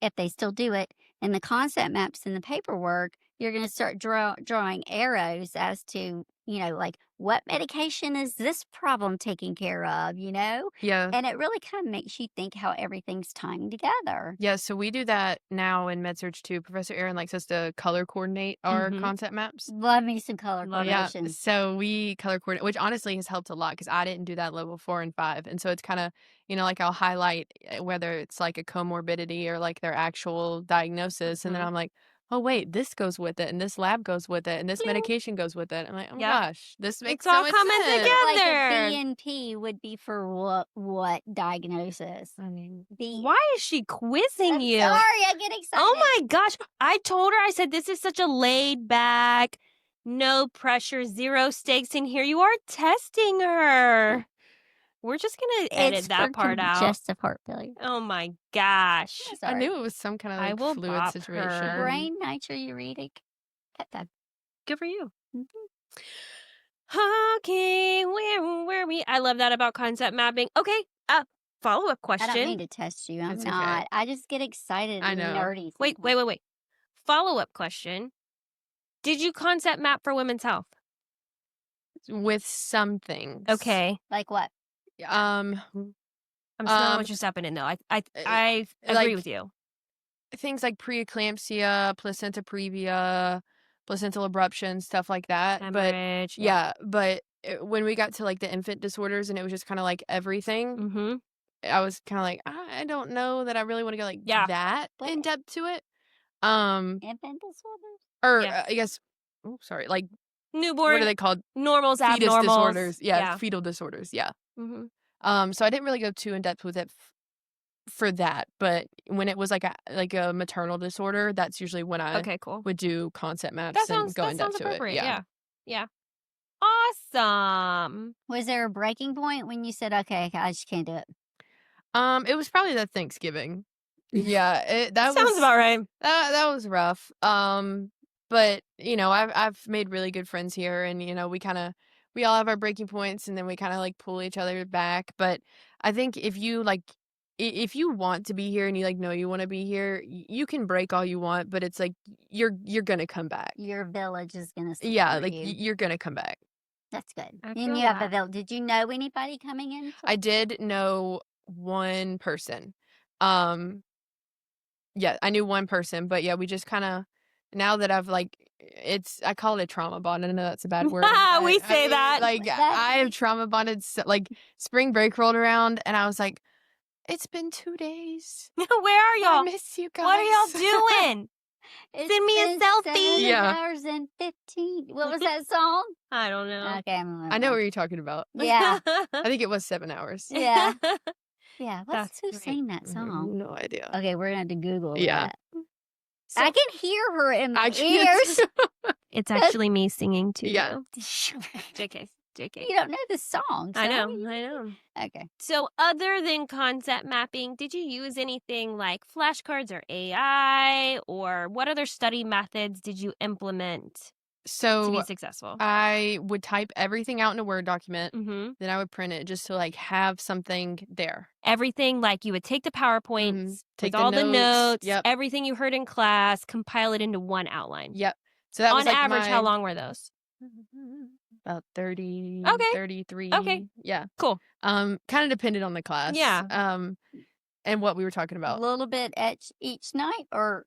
if they still do it, in the concept maps and the paperwork, you're going to start drawing arrows as to, like what medication is this problem taking care of, Yeah. And it really kind of makes you think how everything's tying together. Yeah, so we do that now in MedSurg too. Professor Aaron likes us to color coordinate our Mhm. concept maps. Love me some color Love it. Yeah, coordination. so we color coordinate, which honestly has helped a lot because I didn't do that level 4 and 5. And so it's kind of, like I'll highlight whether it's like a comorbidity or like their actual diagnosis. And then Mhm. I'm like, oh, wait, this goes with it. And this lab goes with it. And this Bling. medication goes with it. I'm like, oh my Yep. gosh, this makes It's so all much coming sense. Like a together. BNP would be for what diagnosis? I mean, Why is she quizzing I'm you? sorry, I get excited. Oh my gosh. I told her, I said, this is such a laid back, no pressure, zero stakes in here. You are testing her. We're just going to edit It's that for part out. congestive heart failure. Oh my gosh. That's I all right. knew it was some kind of I like will fluid bop situation. her. Brain nitrouritic peptide. Good for you. Mhm. Okay, where are we? I love that about concept mapping. Okay, follow-up I don't mean question. to test you. I'm It's okay. not. I just get excited I and know. nerdy. Wait. sometimes. Follow-up question. Did you concept map for women's health? With some things. Okay. Like what? Um, I'm just not what you're stepping in though. I agree like with you. things like preeclampsia, placenta previa, placental abruption, stuff like that. But Hemorrhage. yeah, but when we got to like the infant disorders and it was just kind of like everything, Mm-hmm. I was kind of like, I don't know that I really want to go like Yeah. that What? in depth to it. Infant disorders? Or Yeah. I guess, oh, sorry, like Newborn. what are they called? Normals, Fetus abnormals. disorders. Yeah, Yeah. fetal disorders. Yeah. Mm-hmm. So I didn't really go too in depth with it for that, but when it was like a maternal disorder, that's usually when I Okay, cool. would do concept maps That and go in sounds depth to it. appropriate. Yeah. Yeah. Awesome. Was there a breaking point when you said, "Okay, I just can't do it"? It was probably that Thanksgiving. Yeah, that Sounds was about right. that was rough. But I've made really good friends here, and we all have our breaking points, and then we kind of like pull each other back. But I think if you if you want to be here and you know you want to be here, you can break all you want, but it's like you're gonna come back. Your village is gonna support Yeah, like you. you're gonna come back. That's good. I And feel you have a that. village. Did you know anybody coming in? I did know one person. Yeah, I knew one person, but yeah, we just kind of, now that I've I call it a trauma bond. I know that's a bad word. But, We say that. Like I have trauma bonded. Like spring break rolled around, and I was like, it's been 2 days. Where are I y'all? miss you guys. What are y'all doing? Send me a been selfie. 7 Yeah. hours and 15. What was that song? I don't know. Okay, I'm I know what you're talking about. Yeah, I think it was 7 hours. yeah, yeah. That's Who great. sang that song? No idea. Okay, we're gonna have to Google Yeah. that. So I can hear her in my I can't. ears. it's actually me singing to Yeah. you. JK. JK. You don't know the song. I so know. how you- I know. Okay. So, other than concept mapping, did you use anything like flashcards or AI, or what other study methods did you implement to be So successful? I would type everything out in a Word document. Mm-hmm. Then I would print it just to like have something there. Everything, like you would take the PowerPoints Take with the all the notes. notes, Yep. everything you heard in class, compile it into one outline. Yep. So that was On like average, how my long were those? about 30, Okay. 33. Okay. Yeah. Cool. Kind of depended on the class. Yeah. And what we were talking A about. little bit each night, or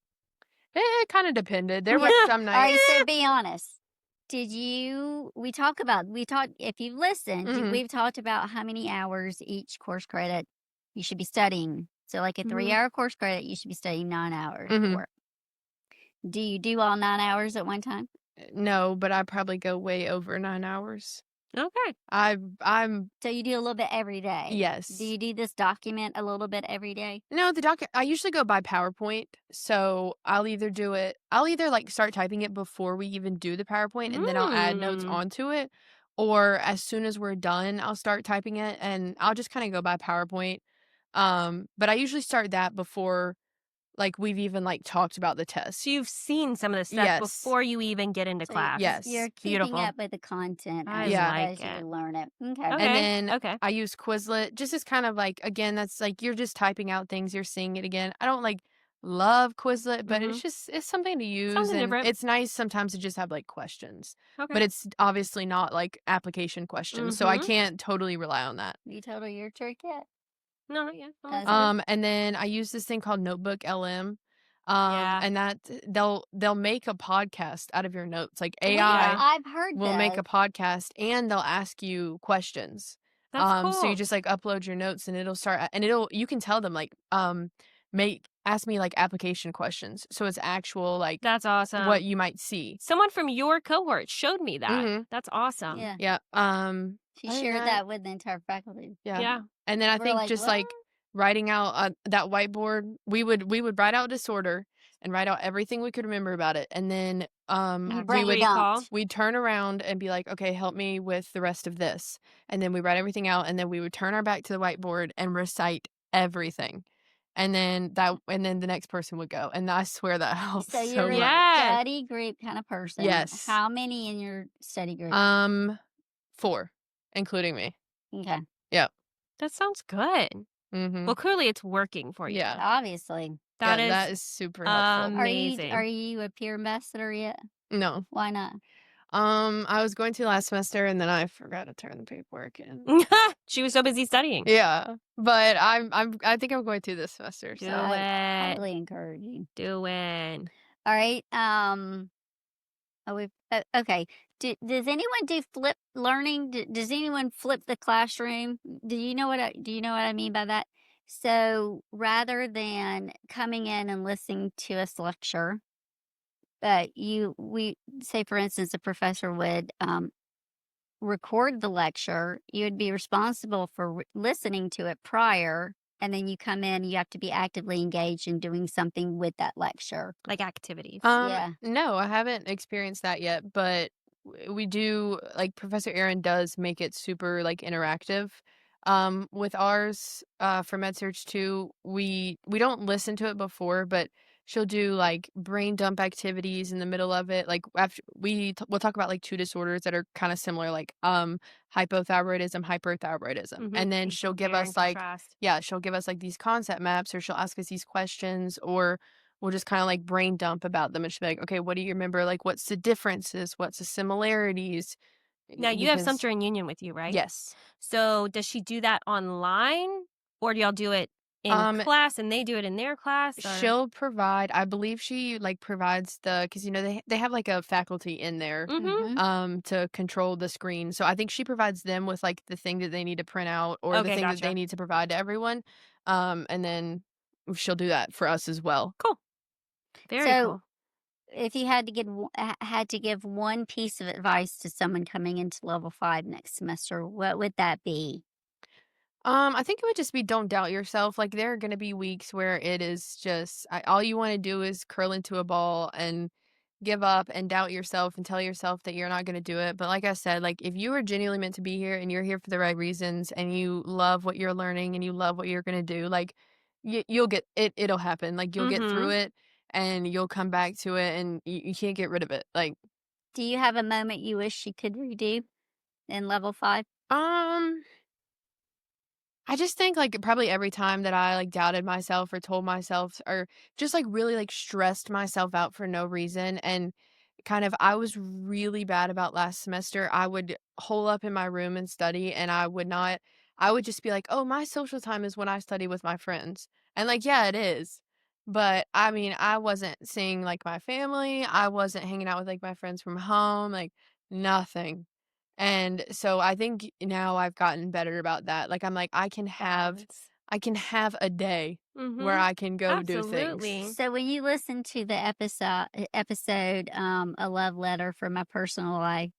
It kind of depended. There were some all nights. right. So be honest. Did you? We talked. If you've listened, Mhm. we've talked about how many hours each course credit you should be studying. So, like a Mhm. 3-hour course credit, you should be studying 9 hours Mhm. for it. Do you do all 9 hours at one time? No, but I probably go way over 9 hours. Okay. I'm So you do a little bit every day. yes. Do you do this document a little bit every day? No, I usually go by PowerPoint. So I'll either like start typing it before we even do the PowerPoint and then I'll add notes Mm. onto it. Or as soon as we're done, I'll start typing it and I'll just kind of go by PowerPoint. But I usually start that before like we've even like talked about the test. So you've seen some of the stuff Yes. before you even get into So class. yes. You're keeping Beautiful. up with the content I Yeah. like as it. you learn it. Okay. Okay. And then Okay. I use Quizlet just as kind of like, again, that's like you're just typing out things, you're seeing it again. I don't like love Quizlet, but Mhm. it's something to use. Something and different. it's nice sometimes to just have like questions. Okay. But it's obviously not like application questions. So I Mhm. can't totally rely on that. You told her your trick yet? No, not yet. Oh, That's that's good. And then I use this thing called Notebook LM. Yeah. And that they'll make a podcast out of your notes. Like Yeah, AI I've heard will make a that. podcast and they'll ask you questions. That's cool. So you just like upload your notes and you can tell them like ask me like application questions. So it's actual like That's awesome. what you might see. Someone from your cohort showed me that. Mhm. That's awesome. Yeah. Yeah. She other than shared that with the entire faculty. Yeah. Yeah. And then I We're think like, just "What?" like writing out that whiteboard, we would write out disorder and write out everything we could remember about it. And then You After we brain would dumped. we'd turn around and be like, okay, help me with the rest of this. And then we write everything out and then we would turn our back to the whiteboard and recite everything. And then the next person would go. And I swear that helps So so you're much. a Yes. study group kind of person. Yes. How many in your study group? 4, including me. Okay. Yep. That sounds good. Mm-hmm. Well, clearly it's working for you. Yeah. Obviously. That is super helpful. amazing. Are you a peer ambassador yet? No. Why not? I was going to last semester and then I forgot to turn the paperwork in. She was so busy studying. Yeah, but I think I'm going to this semester. Do So I it. highly encourage you. Do it. All right. Okay. Does anyone do flip learning? Does anyone flip the classroom? Do you know what I mean by that? So rather than coming in and listening to us lecture, we say, for instance, a professor would record the lecture. You would be responsible for listening to it prior, and then you come in. You have to be actively engaged in doing something with that lecture. Like activities. Yeah. No, I haven't experienced that yet, but we do, like Professor Aaron does make it super like interactive. With ours, for MedSearch 2, we don't listen to it before, but she'll do like brain dump activities in the middle of it. Like after we'll talk about like 2 disorders that are kind of similar, like hypothyroidism, hyperthyroidism, Mhm. and then she'll give Compare us and like contrast. she'll give us like these concept maps, or she'll ask us these questions, or we'll just kind of like brain dump about them, and she'll be like, okay, what do you remember? Like, what's the differences? What's the similarities? Now you have Because Sumter and Union with you, right? yes. So does she do that online, or do y'all do it in class and they do it in their class? Or? She'll provide, I believe she like provides because they have like a faculty in there Mm-hmm. to control the screen. So I think she provides them with like the thing that they need to print out, or the Okay, thing that they gotcha. need to provide to everyone. And then she'll do that for us as well. Cool. Very So cool. if you had to give one piece of advice to someone coming into level 5 next semester, what would that be? I think it would just be don't doubt yourself. Like there are gonna be weeks where it is just all you want to do is curl into a ball and give up and doubt yourself and tell yourself that you're not gonna do it. But like I said, like if you are genuinely meant to be here and you're here for the right reasons and you love what you're learning and you love what you're gonna do, like you'll get it. It'll happen. Like you'll get through Mhm. it and you'll come back to it and you can't get rid of it. Like Do you have a moment you wish you could redo in level 5? um. I just think, like, probably every time that I, like, doubted myself or told myself or just, like, really, like, stressed myself out for no reason and kind of I was really bad about last semester. I would hole up in my room and study, and I would just be like, "Oh, my social time is when I study with my friends." And, like, yeah, it is. But, I mean, I wasn't seeing, like, my family. I wasn't hanging out with, like, my friends from home, like, nothing. And so I think now I've gotten better about that. Like I'm like Balance. I can have a day where Mhm. I can go do things. Absolutely. So when you listen to the episode, A Love Letter from My Personal Life,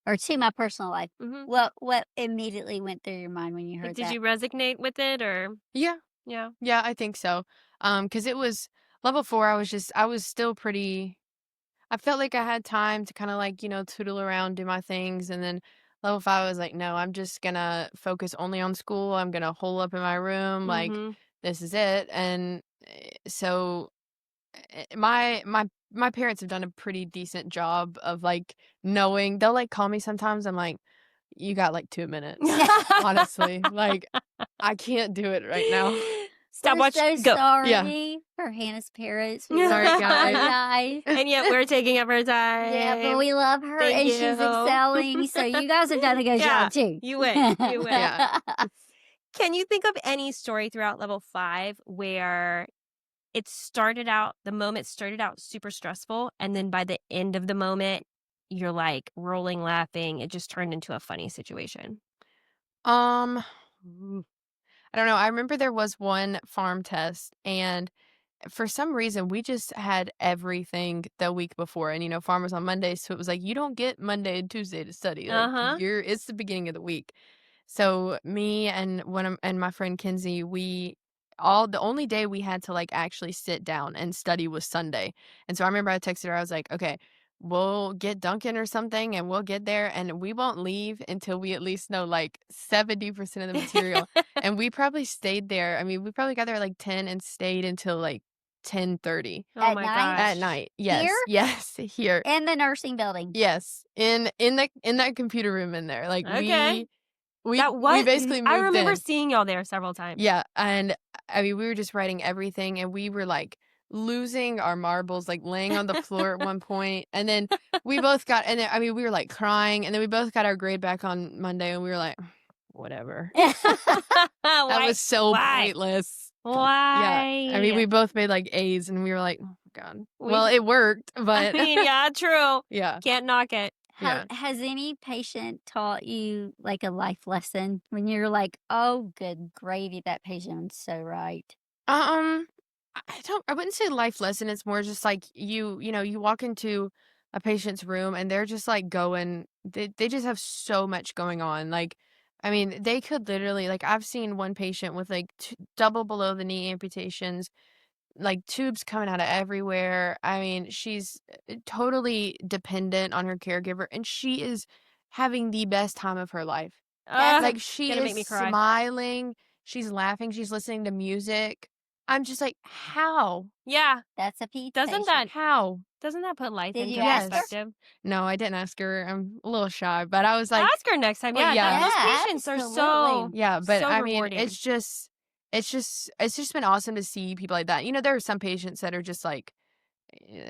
or To My Personal Life, Mhm. what immediately went through your mind when you Like, heard did that? you resonate with it or Yeah. yeah? Yeah, I think so. Cuz it was level 4 I was still pretty I felt like I had time to kind of like, tootle around, do my things and then level 5 I was like, "No, I'm just going to focus only on school. I'm going to hole up in my room like Mhm. this is it." And so my parents have done a pretty decent job of, like, knowing they'll, like, call me sometimes, I'm like, "You got, like, 2 minutes, honestly, like, I can't do it right now." Stop, We're watch, so go. Yeah. sorry for Hannah's parents. We Sorry, guys. apologize. And yet we're taking up her Yeah, but time. we love her Thank and she's you. excelling. So you guys have done a good Yeah, job too. you win. You win. Yeah. Can you think of any story throughout level 5 where the moment started out super stressful, and then by the end of the moment, you're, like, rolling laughing, it just turned into a funny situation? Um, I don't know, I remember there was one farm test, and for some reason, we just had everything the week before, and, farm was on Mondays, so it was like, you don't get Monday and Tuesday to study, like, Uh-huh. it's the beginning of the week. So, me and my friend Kinsey, the only day we had to, like, actually sit down and study was Sunday, and so I remember I texted her, I was like, "Okay, we'll get Dunkin' or something, and we'll get there, and we won't leave until we at least know, like, 70% of the material." And we probably stayed there. I mean, we probably got there at, like, 10 and stayed until, like, 10:30 Oh At my night, at gosh. night. here Yes, yes, here. in the nursing building. Yes, in that computer room in there. Like, Okay. we basically I moved remember in. seeing y'all there several times. Yeah, and, I mean, we were just writing everything, and we were, like, losing our marbles, like, laying on the floor at one point, and then I mean, we were, like, crying, and then we both got our grade back on Monday, and we were like, "Whatever." That Why? was so Why? pointless. Yeah, I mean, we Why? both made, like, A's, and we were like, "Oh my god." Well, We it worked, I but mean, yeah, true. yeah, Can't knock it. yeah. Has any patient taught you like a life lesson when you're like, oh, good gravy, that patient's so right? Um, I wouldn't say life lesson, it's more just like you walk into a patient's room and they're just like they just have so much going on. Like, I mean, they could literally like I've seen one patient with like double below the knee amputations, like tubes coming out of everywhere. I mean, she's totally dependent on her caregiver and she is having the best time of her life. That's a Like, she Gonna is make me cry. smiling, she's laughing, she's listening to music. I'm just like, "How? Yeah. that's a peds Doesn't patient. that How?" doesn't that put life Did you into ask her? Yes. perspective? No, I didn't ask her, I'm a little shy, but I was like Ask her next time. well, Yeah, yeah. those Yeah, patients are absolutely. Yeah, but, so I mean, rewarding. it's just been awesome to see people like that. There are some patients that are just like,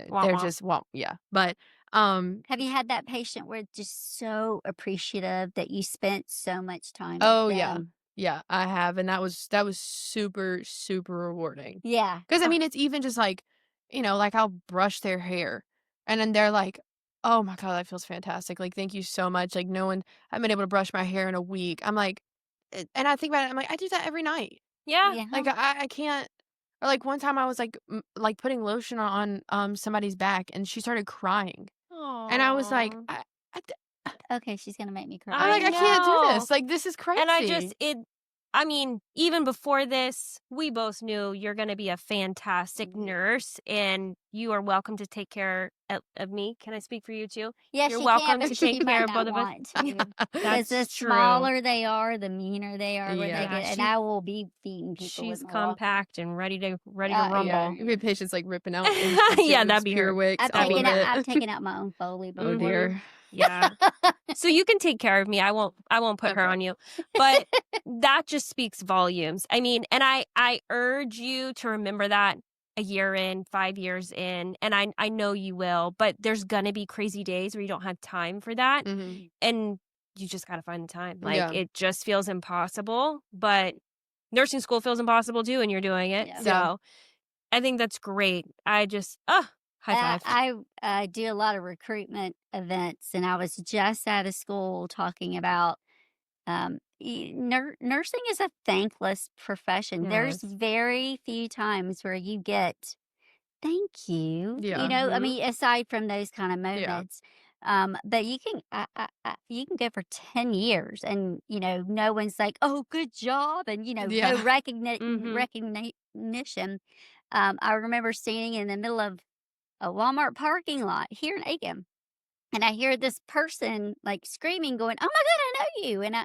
Womp they're womp. just well, yeah, but, um Have you had that patient where just so appreciative that you spent so much time with oh, yeah. them? Yeah, I have, and that was super, super rewarding. Yeah. 'Cause, I mean, it's even just like, like, I'll brush their hair, and then they're like, "Oh my god, that feels fantastic, like, thank you so much, like, no one I've been able to brush my hair in a week." I'm like and I think about it, I'm like, "I do that every night." Yeah. Yeah. Like, I can't Or, like, one time I was, like, putting lotion on, somebody's back, and she started crying. And I was like, Aw. Okay, she's gonna make me I'm cry. I like, "I can't do know. this. Like, this is And crazy." I mean, even before this, we both knew you're gonna be a fantastic Mhm. nurse, and you are welcome to take care of me. Can I speak for you too? Yeah, You're she can, welcome but to she take care might of not both of us. want to. Because the That's true. smaller they are, the meaner they are when they Yeah. Yeah, get, and I will be feeding people with she's my walker. compact and ready to Yeah, rumble. your patient's, like, ripping out Yeah, infusions, that'd be her. Pure That'd be all of her. it. I've taken out my own Foley Oh, before. dear. Yeah. So you can take care of me. I won't put her Okay. on you. But that just speaks volumes. I mean, and I urge you to remember that a year in, 5 years in, and I know you will, but there's gonna be crazy days where you don't have time for that, Mhm. and you just gotta find the time. Like, Yeah. it just feels impossible, but nursing school feels impossible too, and you're doing it. Yeah. Yeah. So, I think that's great. I just high five. I do a lot of recruitment events, and I was just out of school talking about nursing is a thankless profession. It There's is. very few times where you get thank you. Yeah. I Mhm. mean, aside from those kind of Yeah. moments, but you can go for 10 years, and no one's like, "Oh, good job," and no Yeah. Mhm. recognition. I remember standing in the middle of a Walmart parking lot here in Aiken, and I hear this person like screaming, going, "Oh my God, I know you!" And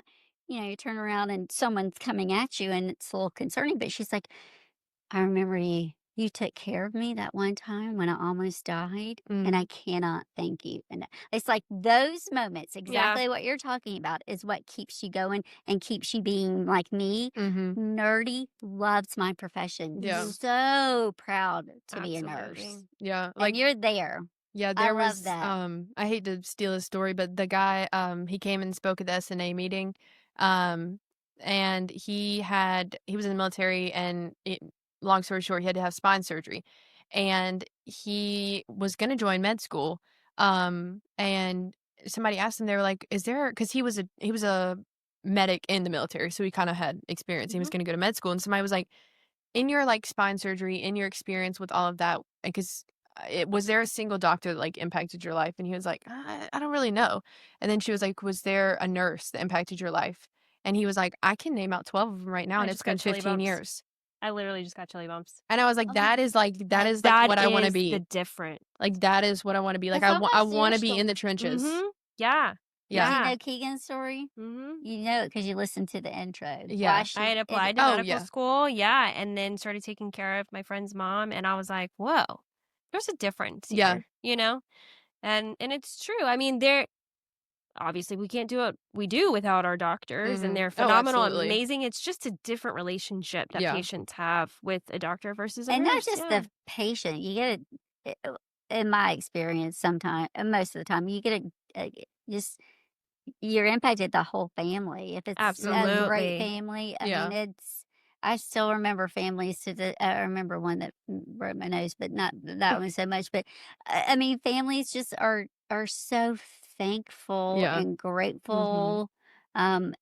you turn around and someone's coming at you, and it's a little concerning. But she's like, "I remember you. You took care of me that one time when I almost died, and I Mm. cannot thank you." And it's like those moments, Yeah. exactly what you're talking about, is what keeps you going and keeps you being like me. Mhm. Nerdy, loves my profession. Yeah. Mhm. So proud to be a Absolutely. nurse. Yeah. And Like, you're there. yeah, I there love was, that. I hate to steal his story, but the guy, he came and spoke at the SNA meeting, um, and he was in the military, and long story short, he had to have spine surgery, and he was gonna join med school, and somebody asked him, they were like, "Is there?" Because he was a medic in the military, so he kind of had experience. He was Mhm. gonna go to med school, and somebody was like, in your, like, spine surgery, in your experience with all of that, because was there a single doctor that, like, impacted your life? And he was like, I don't really know." And then she was like, "Was there a nurse that impacted your life?" And he was like, "I can name out 12 of them right now, I and it's just been got chilly 15 bumps. years." I literally just got chilly bumps. And I was like, Oh, that is, like, That what I wanna is the be. difference. Like, that is what I wanna be. Like, it's I almost your wanna be in the story. trenches. Mhm. Yeah. Yeah. Do you Yeah. know Keegan's story? Mhm. You know it because you listened to the intro. Why Yeah. I she had it applied to Oh, medical yeah. school, yeah, and then started taking care of my friend's mom, and I was like, "Whoa, there's a difference Yeah. here," you know? And it's true. I mean, there obviously, we can't do what we do without our doctors, and Mhm. they're Oh, phenomenal, absolutely. amazing. It's just a different relationship that Yeah. patients have with a doctor versus a and not nurse, just yeah. the patient, you get it in my experience sometimes, most of the time, you get just you're impacted the whole family. If it's a Mhm. great Absolutely. family, I mean, Yeah. I still remember families I remember one that broke my nose, but not that one so much. But I mean, families just are so thankful Yeah. and Mhm. grateful.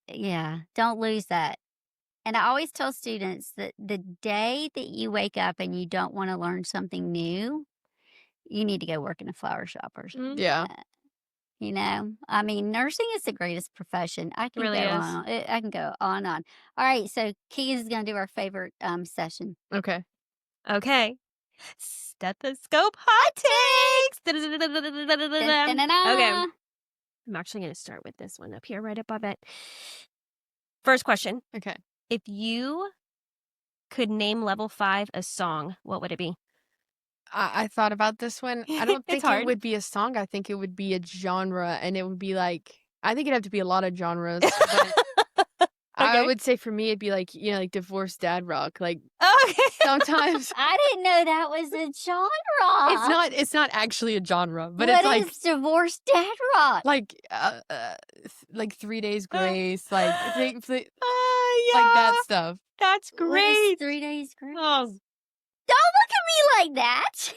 Yeah, don't lose that. And I always tell students that the day that you wake up and you don't want to learn something new, you need to go work in a flower shop or something Mhm. like Yeah. that. I mean, nursing is the greatest profession. It really is. I can go on and on. All right, so Keys is going to do our favorite session. Okay. Okay. Stethoscope hot takes. Dun, dun, dun, Okay. dun. I'm actually going to start with this one up here right above it. First question. Okay. If you could name level 5 a song, what would it be? I thought about this one. I don't It's think it hard. would be a song. I think it would be a genre, and it would be like, I think it'd have to be a lot of genres, but I Okay. would say for me it'd be like, like divorced dad rock. Like Okay. sometimes I didn't know that was a genre. it's not actually a genre, but it's What is divorced dad rock? like 3 Days Grace, like like Yeah. that stuff. That's What is great. 3 Days Grace? Oh, Don't look at me like that.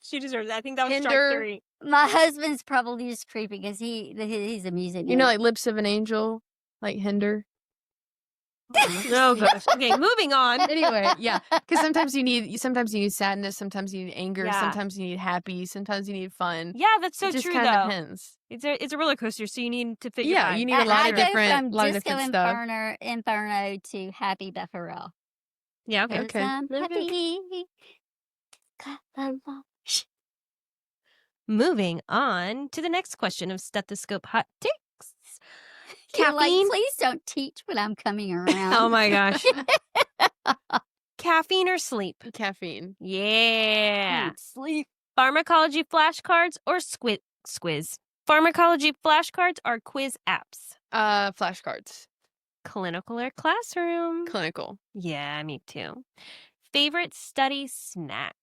she deserves it. I think that was strike Hinder, 3. My husband's probably just creepy because he's a music nerd. like Lips of an Angel, like Hinder. Oh gosh. Okay, moving on. Anyway, yeah, because sometimes you need sadness, sometimes you need anger, Yeah. sometimes you need happy, sometimes you need fun. Yeah, that's so It just true kind of though. depends. It's a roller coaster, so you need to figure Yeah, that. you need a lot I of go different, from Disco stuff. Inferno to Happy Buffarel. Yeah, okay. 'Cause Okay. I'm Okay. happy. Got the launch. Moving on to the next question of stethoscope hot takes. You're like, Caffeine. please don't teach when I'm coming around. Oh my gosh. Caffeine or sleep? Caffeine. Yeah. Sleep. Pharmacology flashcards or squiz? Pharmacology flashcards or quiz apps? Flashcards. Clinical or classroom? Clinical. Yeah, me too. Favorite study snack?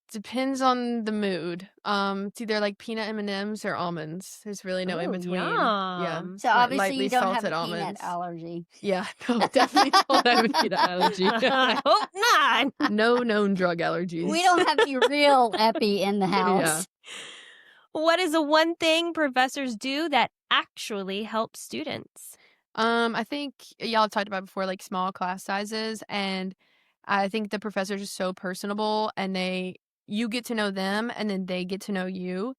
Depends on the mood. It's either like peanut M&Ms or almonds. There's really no in Ooh, between. Yeah. yum. So obviously lightly you don't have salted a peanut almonds. allergy. Yeah, no, definitely don't have a peanut allergy. I hope not. No known drug allergies. We don't have the real epi in the house. What is the one thing professors do that actually helps students? I think y'all have talked about before, like small class sizes, and I think the professors are so personable, and you get to know them, and then they get to know you,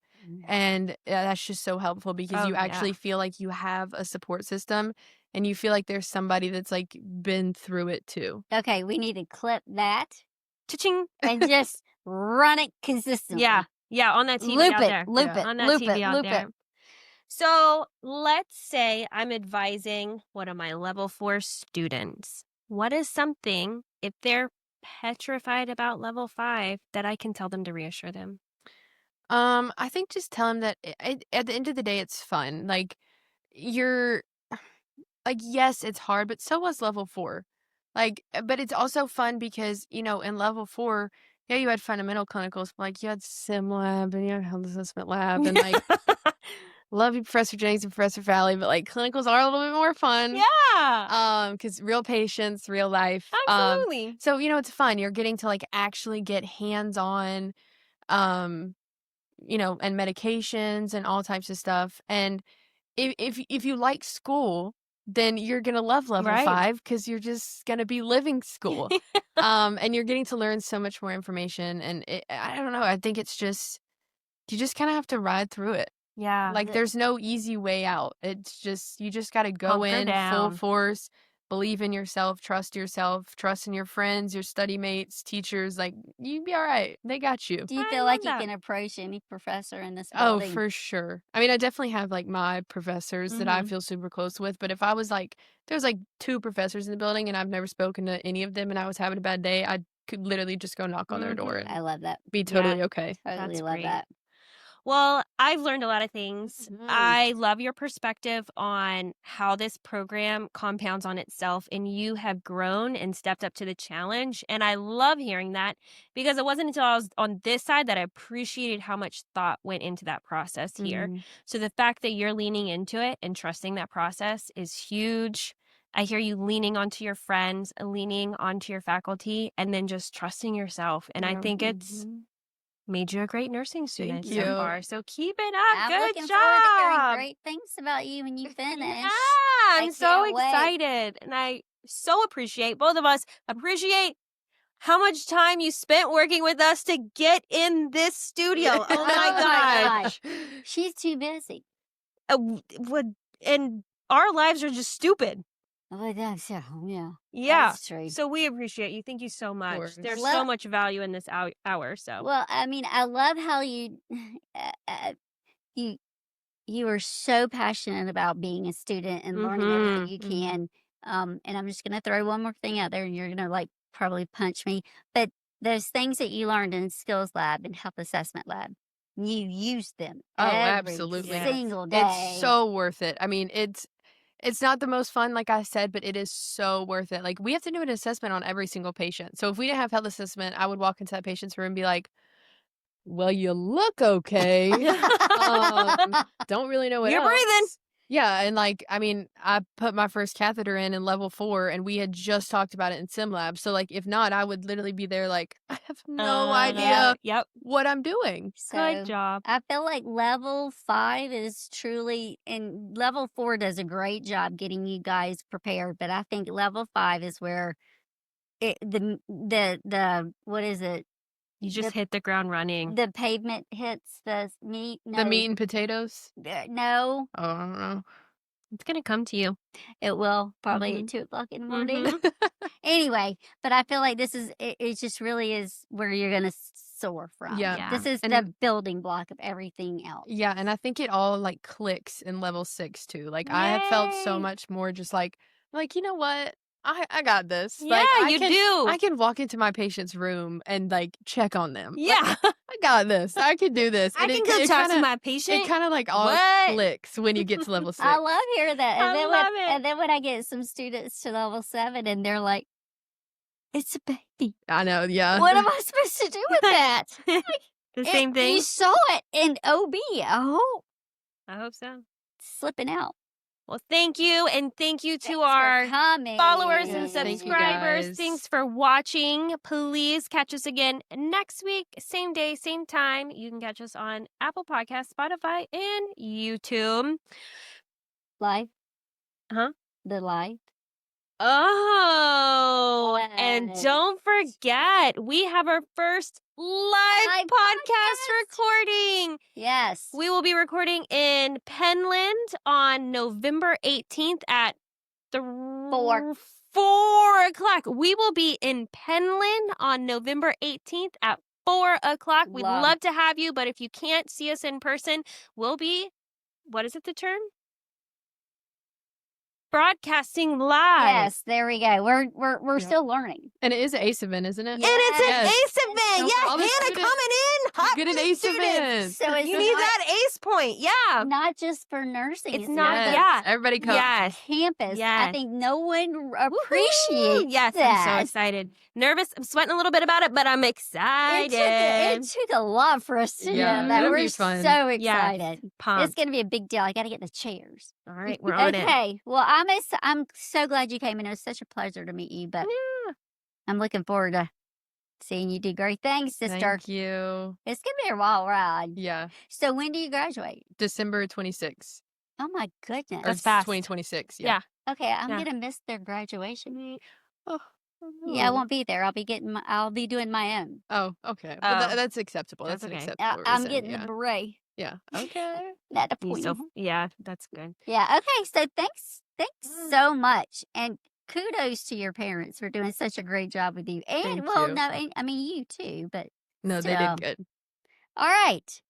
and that's just so helpful because Oh, you actually yeah. feel like you have a support system, and you feel like there's somebody that's like been through it too. Okay, we need to clip that Cha-ching. and just run it consistently. Yeah, on that TV Loop out it, there. loop Yeah. it, On that loop TV it, out loop there. it. So let's say I'm advising one of my level 4 students. What is something, if they're petrified about level 5, that I can tell them to reassure them? I think just tell them that at the end of the day, it's fun. Like you're like, yes, it's hard, but so was level 4. Like, but it's also fun because, in level 4, yeah, you had fundamental clinicals, but like you had sim lab and you had health assessment lab and like love you, Professor Jennings and Professor Valley, but like clinicals are a little bit more fun. Yeah. Because real patients, real life. Absolutely. So, it's fun. You're getting to like actually get hands-on, and medications and all types of stuff. And if you like school, then you're gonna love level Right. 5 because you're just gonna be living school. And you're getting to learn so much more information. And I don't know. I think it's just you just kind of have to ride through it. Yeah. Like there's no easy way out. It's just you just got to go Hunker in full down. force, believe in yourself, trust in your friends, your study mates, teachers. Like you'd be all right. They got you. Do you I feel love like you that. can approach any professor in this Oh, building? for sure. I mean, I definitely have like my professors that I feel super close with, but if I was like, there's like 2 professors in the building and I've never spoken to any of them and I was having a bad day, I could literally just go knock on their door and I love that. be totally okay. Totally That's love great. that. Well, I've learned a lot of things. Mhm. I love your perspective on how this program compounds on itself, and you have grown and stepped up to the challenge. And I love hearing that because it wasn't until I was on this side that I appreciated how much thought went into that process here. Mhm. So the fact that you're leaning into it and trusting that process is huge. I hear you leaning onto your friends, leaning onto your faculty, and then just trusting yourself. And I Yeah. think it's made you a great nursing student Thank so you. far. So keep it up. I'm Good looking job. forward to hearing great things about you when you finish. Yeah, I'm so can't wait. excited. And I so appreciate, both of us appreciate how much time you spent working with us to get in this studio. Oh Oh my my gosh. She's too busy. And our lives are just stupid. Oh, that's yeah. Yeah. That's true. So we appreciate you. Thank you so much. course. There's Well- so much value in this hour. So Well, I mean, I love how you you are so passionate about being a student and learning everything you can. And I'm just gonna throw one more thing out there, and you're gonna like probably punch me. But those things that you learned in skills lab and health assessment lab, you use them Oh, every absolutely. single day. It's so worth it. I mean, it's not the most fun, like I said, but it is so worth it. Like we have to do an assessment on every single patient. So if we didn't have health assessment, I would walk into that patient's room and be like, well, you look okay. Don't really know what You're else. breathing. Yeah, and like, I mean, I put my first catheter in level 4, and we had just talked about it in sim lab. So like, if not, I would literally be there like, I have no idea Yep. what I'm doing. Good So job. I feel like level 5 is truly, and level 4 does a great job getting you guys prepared. But I think level 5 is where the what is it? You just hit the ground running. The pavement hits the meat. The No, meat and potatoes. no, Oh, I don't know. It's gonna come to you. it will probably Mhm. at 2 o'clock in the morning. Mhm. Anyway, but I feel like this is it just really is where you're gonna soar from. Yeah. This is And- the building block of everything else. Yeah, and I think it all like clicks in level 6 too. Like I have felt so Yay. much more just like, you know what? I got this. Yeah, like you do. I can walk into my patient's room and like check on them. Like, Yeah. I got this. I can do this. I And can it, go it talk to kinda, my patient. It kind of like all What? clicks when you get to level 6. I love hearing that. I love it. And then when I get some students to level 7 and they're like, it's a baby. I know, yeah. What am I supposed to do with that? The same You thing. saw it in OB. I hope so. slipping out. Well, thank you, and thank you to Thanks our for coming. followers and Yes, thank you, subscribers. guys. Thanks for watching. Please catch us again next week, same day, same time. You can catch us on Apple Podcasts, Spotify, and YouTube. Live. Huh? The live. Oh, and What? don't forget, we have our first live podcast recording. Yes. We will be recording in Penland on November 18th at 4 o'clock. We will be in Penland on November 18th at 4 o'clock. We'd love to have you, but if you can't see us in person, we'll be, what is it, the term? Broadcasting live. Yes, there we go. We're still learning. And it is an ACE event, isn't it? And it's an Yes. ACE event. So Yeah, all the Hannah students- coming in. Hot Get an for the ACE students. event. So it's You need not, that ACE point. Yeah. not just for nursing. It's not, Yes. yeah. Everybody come. Yes. Campus. I Yes. think no one Woohoo! appreciates Yes, that. I'm so excited. Nervous. I'm sweating a little bit about it, but I'm excited. It took a lot for us to Yeah, do that. it'll We're be fun. so Yes. excited. It's Pumped. going to be a big deal. I got to get the chairs. All right, we're on it. Okay. Well, I'm so glad you came in. It was such a pleasure to meet you. But Yeah. I'm looking forward to seeing you do great things, sister. Thank you. It's going to be a wild ride. Yeah. So when do you graduate? December 26th. Oh my goodness. That's fast. 2026. Yeah. Okay, I'm Yeah. gonna miss their graduation. Oh, Yeah, I won't be there. I'll be doing my own. Oh, okay. Well, Oh. that's acceptable. That's That's an okay. acceptable I'm reason. getting Yeah. the beret. Yeah. Okay. Not a You point. so, yeah, that's good. Yeah. Okay. So thanks so much, and kudos to your parents for doing such a great job with you. And Thank well, you. no, I mean you too. But No, they still. did good. All right.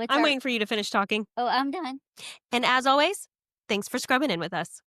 I'm waiting for you to finish talking. Oh, I'm done. And as always, thanks for scrubbing in with us.